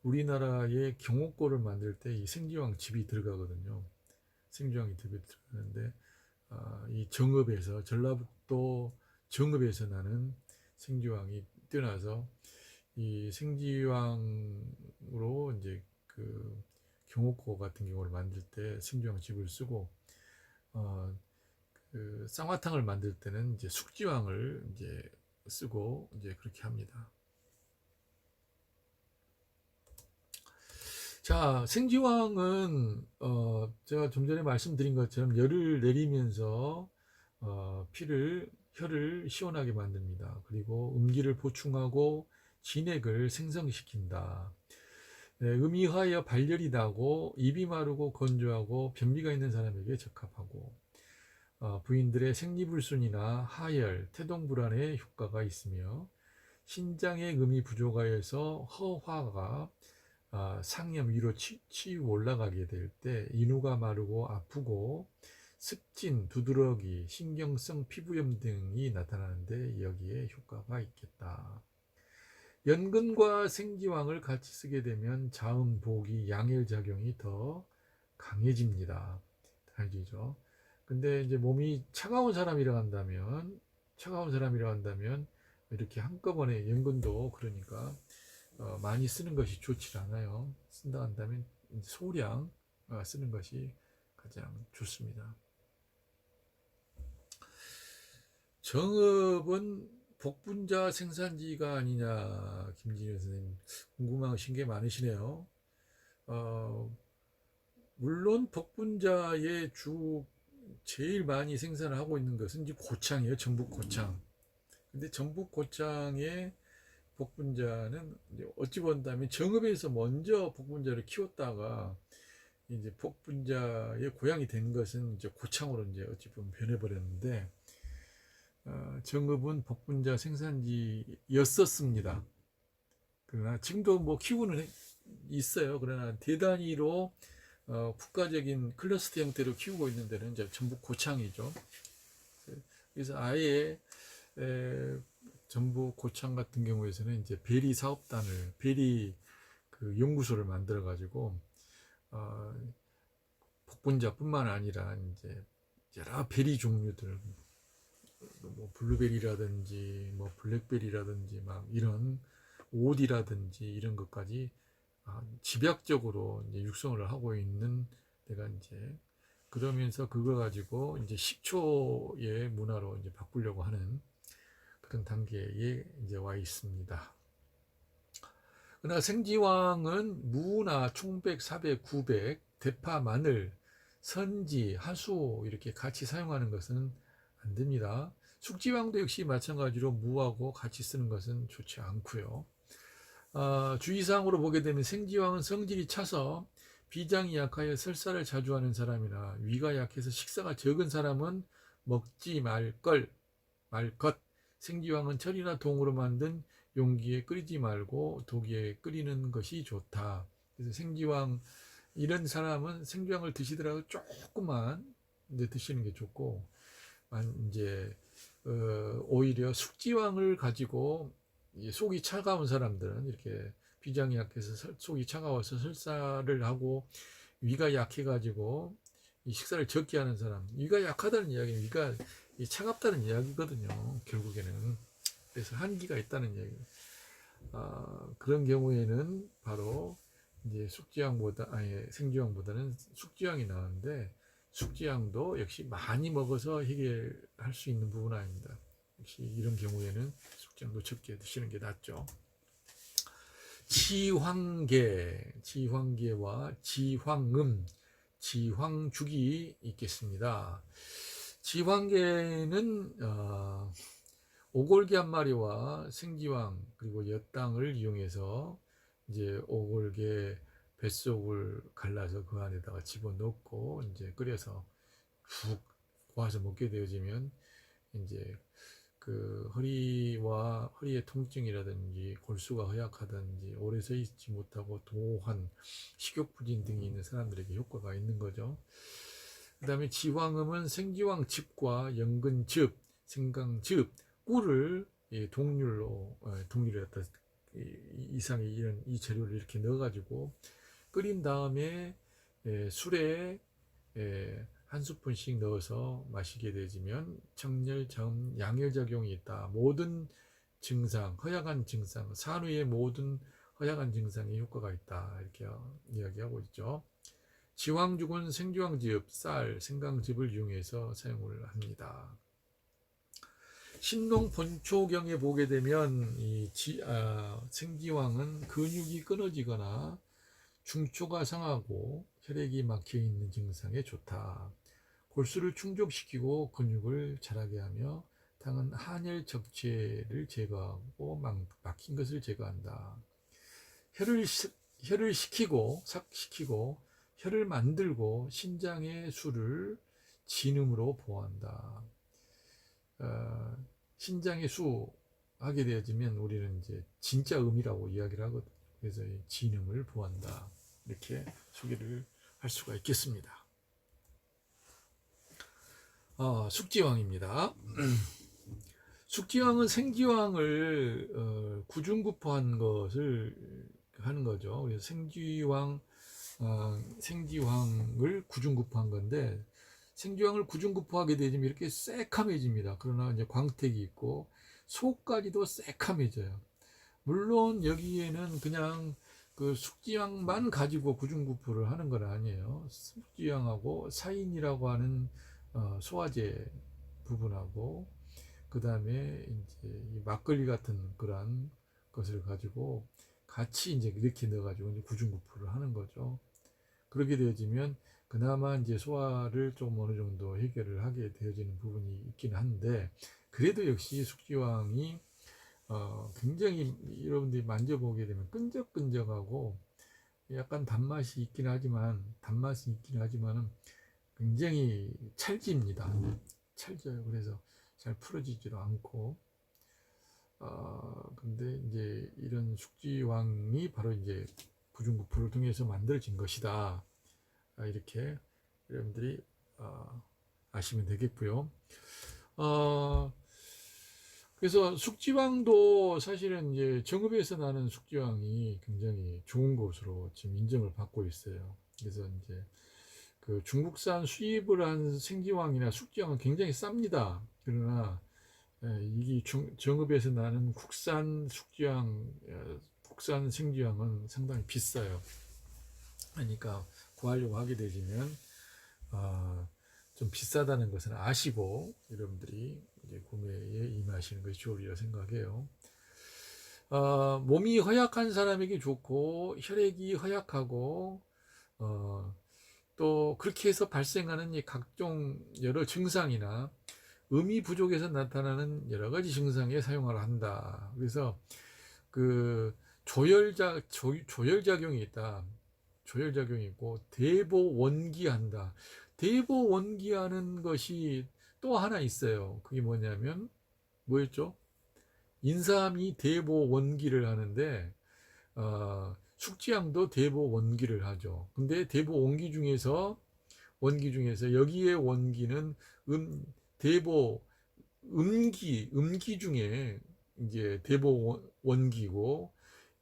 우리나라의 경옥고를 만들 때 이 생지왕 즙이 들어가거든요. 생지왕이 들어가는데 이 정읍에서, 전라북도 정읍에서 나는 생지왕이 뛰어나서 이 생지왕으로 이제 그 경옥고 같은 경우를 만들 때 생지왕 즙을 쓰고, 그 쌍화탕을 만들 때는 이제 숙지왕을 이제 쓰고 이제 그렇게 합니다. 자, 생지황은 제가 좀 전에 말씀드린 것처럼 열을 내리면서 혈을 시원하게 만듭니다. 그리고 음기를 보충하고 진액을 생성시킨다. 네, 음이하여 발열이 나고 입이 마르고 건조하고 변비가 있는 사람에게 적합하고 부인들의 생리불순이나 하열, 태동불안에 효과가 있으며 신장의 음이 부족하여서 허화가 상염 위로 치유 올라가게 될 때 인후가 마르고 아프고 습진, 두드러기, 신경성 피부염 등이 나타나는데 여기에 효과가 있겠다. 연근과 생지황을 같이 쓰게 되면 자음, 보기, 양혈 작용이 더 강해집니다. 알죠? 근데 이제 몸이 차가운 사람이라 한다면 이렇게 한꺼번에 연근도 그러니까 많이 쓰는 것이 좋지 않아요. 쓴다 한다면 소량 쓰는 것이 가장 좋습니다. 정읍은 복분자 생산지가 아니냐, 김진효 선생님 궁금하신 게 많으시네요. 물론 복분자의 제일 많이 생산을 하고 있는 것은 이제 고창이에요. 전북 고창. 근데 전북 고창의 복분자는 어찌 본다면 정읍에서 먼저 복분자를 키웠다가 이제 복분자의 고향이 된 것은 이제 고창으로 이제 어찌 보면 변해버렸는데 정읍은 복분자 생산지였었습니다. 그러나 지금도 뭐 키우는 있어요. 그러나 대단위로 국가적인 클러스터 형태로 키우고 있는 데는 이제 전북 고창이죠. 그래서 아예 전북 고창 같은 경우에서는 이제 베리 사업단을 베리 그 연구소를 만들어 가지고 복분자뿐만 아니라 이제 여러 베리 종류들 뭐 블루베리라든지 뭐 블랙베리라든지 막 이런 오디라든지 이런 것까지 집약적으로 이제 육성을 하고 있는 데가 이제 그러면서 그걸 가지고 이제 식초의 문화로 이제 바꾸려고 하는 그런 단계에 이제 와 있습니다. 그러나 생지황은 무나 충백, 사백, 구백, 대파, 마늘, 선지, 하수 이렇게 같이 사용하는 것은 안 됩니다. 숙지황도 역시 마찬가지로 무하고 같이 쓰는 것은 좋지 않고요. 주의사항으로 보게 되면 생지황은 성질이 차서 비장이 약하여 설사를 자주 하는 사람이나 위가 약해서 식사가 적은 사람은 먹지 말 것. 생지황은 철이나 동으로 만든 용기에 끓이지 말고 독에 끓이는 것이 좋다. 그래서 생지황 이런 사람은 생지황을 드시더라도 조금만 이제 드시는 게 좋고, 이제 오히려 숙지황을 가지고 속이 차가운 사람들은 이렇게 비장이 약해서 속이 차가워서 설사를 하고 위가 약해가지고 이 식사를 적게 하는 사람, 위가 약하다는 이야기는 위가 차갑다는 이야기거든요. 결국에는 그래서 한기가 있다는 이야기. 그런 경우에는 바로 이제 생지황보다는 숙지황이 나오는데 숙지황도 역시 많이 먹어서 해결할 수 있는 부분은 아닙니다. 역시 이런 경우에는 숙지황도 적게 드시는 게 낫죠. 지황계와 지황음, 지황죽이 있겠습니다. 지황계는 오골개 한 마리와 생지황 그리고 엿당을 이용해서 이제 오골개 뱃속을 갈라서 그 안에다가 집어넣고 이제 끓여서 푹 고아서 먹게 되어지면 이제 그 허리의 통증이라든지 골수가 허약하든지 오래 서 있지 못하고 도환, 식욕부진 등이 있는 사람들에게 효과가 있는 거죠. 그 다음에 지황음은 생지황즙과 연근즙, 생강즙, 꿀을 동률로 갖다 이상의 이런 이 재료를 이렇게 넣어가지고 끓인 다음에 술에 한 스푼씩 넣어서 마시게 되지면 청열, 자음, 양혈작용이 있다. 모든 증상, 허약한 증상, 산후의 모든 허약한 증상에 효과가 있다. 이렇게 이야기하고 있죠. 지황죽은 생지황즙, 쌀, 생강즙을 이용해서 사용을 합니다. 신농 본초경에 보게 되면 생지황은 근육이 끊어지거나 중초가 상하고 혈액이 막혀 있는 증상에 좋다. 골수를 충족시키고 근육을 자라게 하며 당은 한열 적체를 제거하고 막힌 것을 제거한다. 혈을 삭시키고 혈을 만들고 신장의 수를 진음으로 보호한다. 신장의 수 하게 되어지면 우리는 이제 진짜 음이라고 이야기를 하거든. 그래서 진음을 보호한다. 이렇게 소개를 할 수가 있겠습니다. 숙지왕입니다. 숙지왕은 생지왕을 구중구포한 것을 하는 거죠. 그래서 생지왕을 구중구포한 건데, 생지왕을 구중구포하게 되면 이렇게 새카매집니다. 그러나 이제 광택이 있고 속까지도 새카매져요. 물론 여기에는 그냥 그 숙지향만 가지고 구중구포를 하는 건 아니에요. 숙지향하고 사인이라고 하는 소화제 부분하고 그 다음에 이제 이 막걸리 같은 그런 것을 가지고 같이 이제 이렇게 넣어가지고 이제 구중구포를 하는 거죠. 그렇게 되어지면 그나마 이제 소화를 좀 어느 정도 해결을 하게 되어지는 부분이 있긴 한데, 그래도 역시 숙지황이 굉장히 여러분들이 만져보게 되면 끈적끈적하고 약간 단맛이 있긴 하지만은 굉장히 찰집니다. 찰져요. 그래서 잘 풀어지지도 않고, 근데 이제 이런 숙지황이 바로 이제 구중구포를 통해서 만들어진 것이다. 이렇게 여러분들이 아시면 되겠고요. 그래서 숙지황도 사실은 이제 정읍에서 나는 숙지황이 굉장히 좋은 것으로 지금 인정을 받고 있어요. 그래서 이제 그 중국산 수입을 한 생지황이나 숙지황은 굉장히 쌉니다. 그러나 이게 정읍에서 나는 국산 숙지황, 국산 생지황은 상당히 비싸요. 그러니까 구하려고 하게 되시면 좀 비싸다는 것은 아시고 여러분들이 이제 구매에 임하시는 것이 좋으리라 생각해요. 몸이 허약한 사람에게 좋고 혈액이 허약하고 또 그렇게 해서 발생하는 각종 여러 증상이나 음이 부족해서 나타나는 여러 가지 증상에 사용을 한다. 그래서 그 조혈작용이 있다. 조혈작용이 있고 대보원기한다. 대보원기하는 것이 또 하나 있어요. 그게 뭐였죠? 인삼이 대보원기를 하는데 숙지향도 대보원기를 하죠. 근데 원기 중에서 여기에 원기는 대보 음기 중에 이제 대보원기고,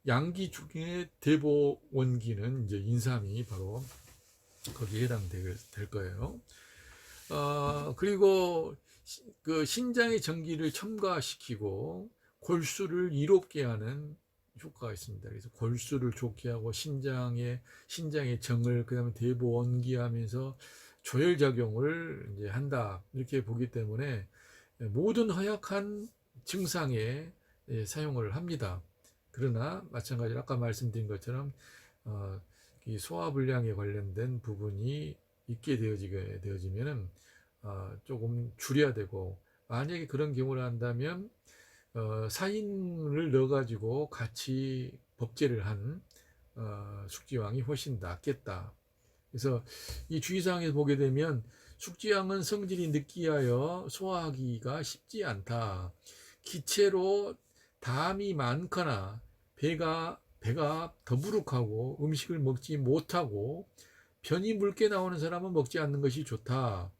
양기 중에 대보원기는 이제 인삼이 바로 거기에 해당될 거예요. 그리고 그 신장의 전기를 첨가시키고 골수를 이롭게 하는 효과가 있습니다. 그래서 골수를 좋게 하고 신장의 정을 그다음에 대보원기하면서 조혈작용을 이제 한다, 이렇게 보기 때문에 모든 허약한 증상에 사용을 합니다. 그러나 마찬가지로 아까 말씀드린 것처럼 이 소화불량에 관련된 부분이 있게 되어지면은 조금 줄여야 되고, 만약에 그런 경우를 한다면 사인을 넣어가지고 같이 법제를 한 숙지황이 훨씬 낫겠다. 그래서 이 주의사항에서 보게 되면 숙지황은 성질이 느끼하여 소화하기가 쉽지 않다. 기체로 담이 많거나 배가 더부룩하고 음식을 먹지 못하고 변이 묽게 나오는 사람은 먹지 않는 것이 좋다.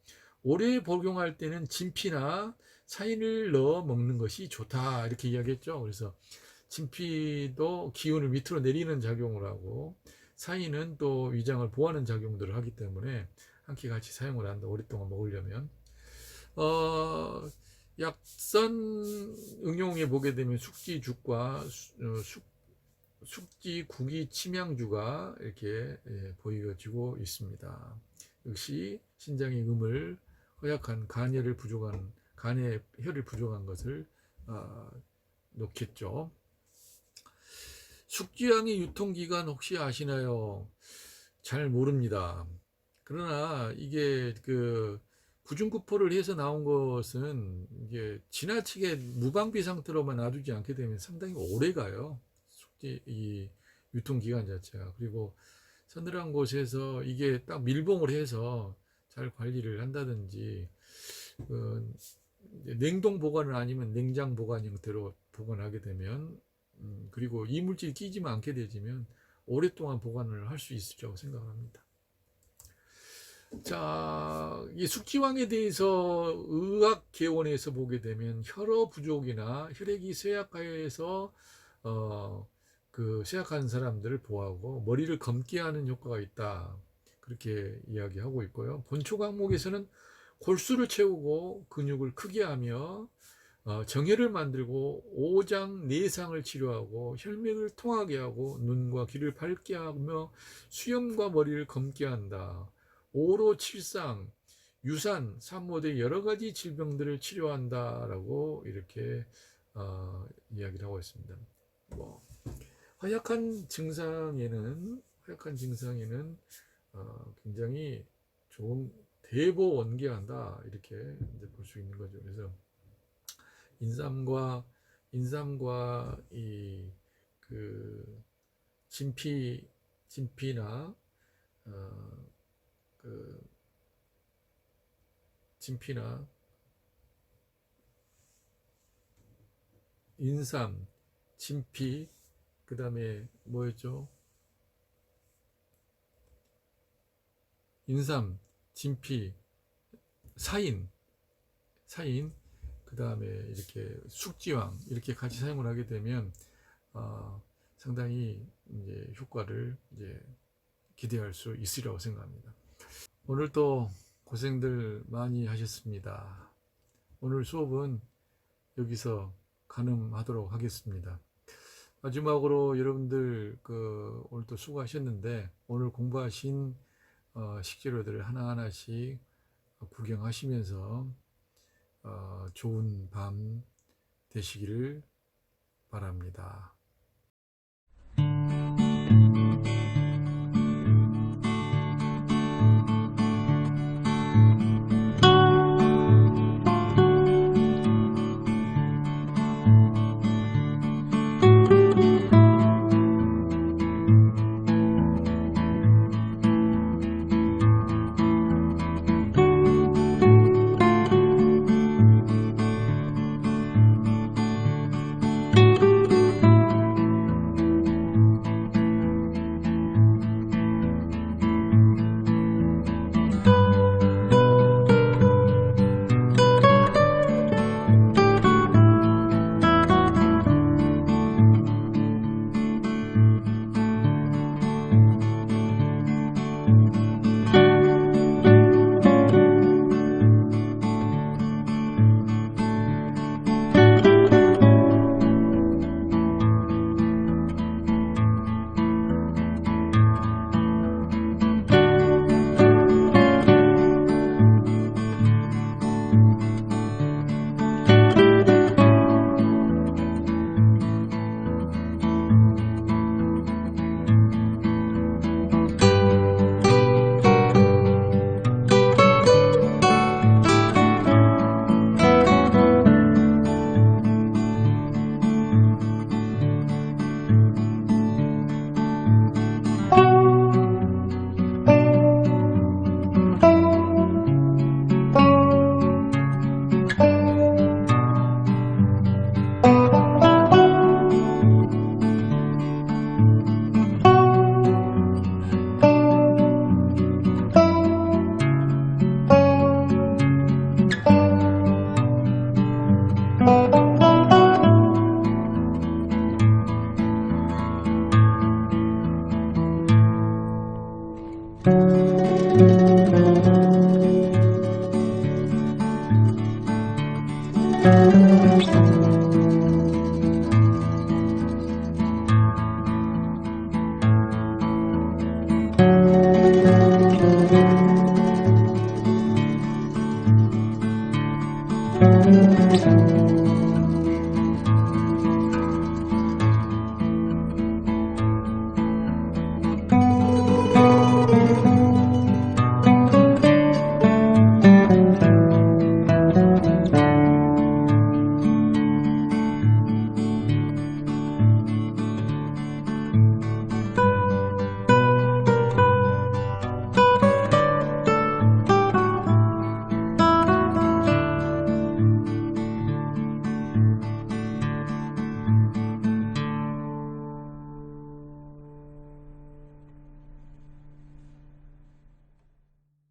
오래 복용할 때는 진피나 사인을 넣어 먹는 것이 좋다, 이렇게 이야기했죠. 그래서 진피도 기운을 밑으로 내리는 작용을 하고 사인은 또 위장을 보호하는 작용들을 하기 때문에 함께 같이 사용을 한다. 오랫동안 먹으려면 약선 응용에 보게 되면 숙지죽과 숙지국이 침향주가 이렇게 보여지고 있습니다. 역시 신장의 음을 허약한 간에 혈이 부족한 것을 놓겠죠. 숙지향의 유통기간 혹시 아시나요? 잘 모릅니다. 그러나 이게 그 구중구포를 해서 나온 것은 이게 지나치게 무방비 상태로만 놔두지 않게 되면 상당히 오래 가요. 숙지 이 유통기간 자체가. 그리고 서늘한 곳에서 이게 딱 밀봉을 해서 잘 관리를 한다든지 그 냉동 보관을 아니면 냉장 보관 형태로 보관하게 되면 그리고 이물질이 끼지만 않게 되지면 오랫동안 보관을 할 수 있을 고 생각합니다. 자, 이 숙지황에 대해서 의학 개원에서 보게 되면 혈어 부족이나 혈액이 쇠약하여서 그 쇠약한 사람들을 보호하고 머리를 검게 하는 효과가 있다. 그렇게 이야기하고 있고요. 본초 과목에서는 골수를 채우고 근육을 크게 하며 정혈을 만들고 오장 내상을 치료하고 혈맥을 통하게 하고 눈과 귀를 밝게 하며 수염과 머리를 검게 한다. 오로 칠상, 유산, 산모 등 여러 가지 질병들을 치료한다라고 이렇게 이야기를 하고 있습니다. 뭐 허약한 증상에는 굉장히 좋은 대보원기한다 이렇게 볼 수 있는 거죠. 그래서 인삼과 이 그 진피나 그 진피나 인삼, 진피, 그 다음에 뭐였죠? 인삼, 진피, 사인, 그 다음에 이렇게 숙지황 이렇게 같이 사용을 하게 되면 상당히 이제 효과를 이제 기대할 수 있으리라고 생각합니다. 오늘 또 고생들 많이 하셨습니다. 오늘 수업은 여기서 가늠하도록 하겠습니다. 마지막으로 여러분들 오늘 또 수고하셨는데 오늘 공부하신 식재료들을 하나하나씩 구경하시면서 좋은 밤 되시기를 바랍니다.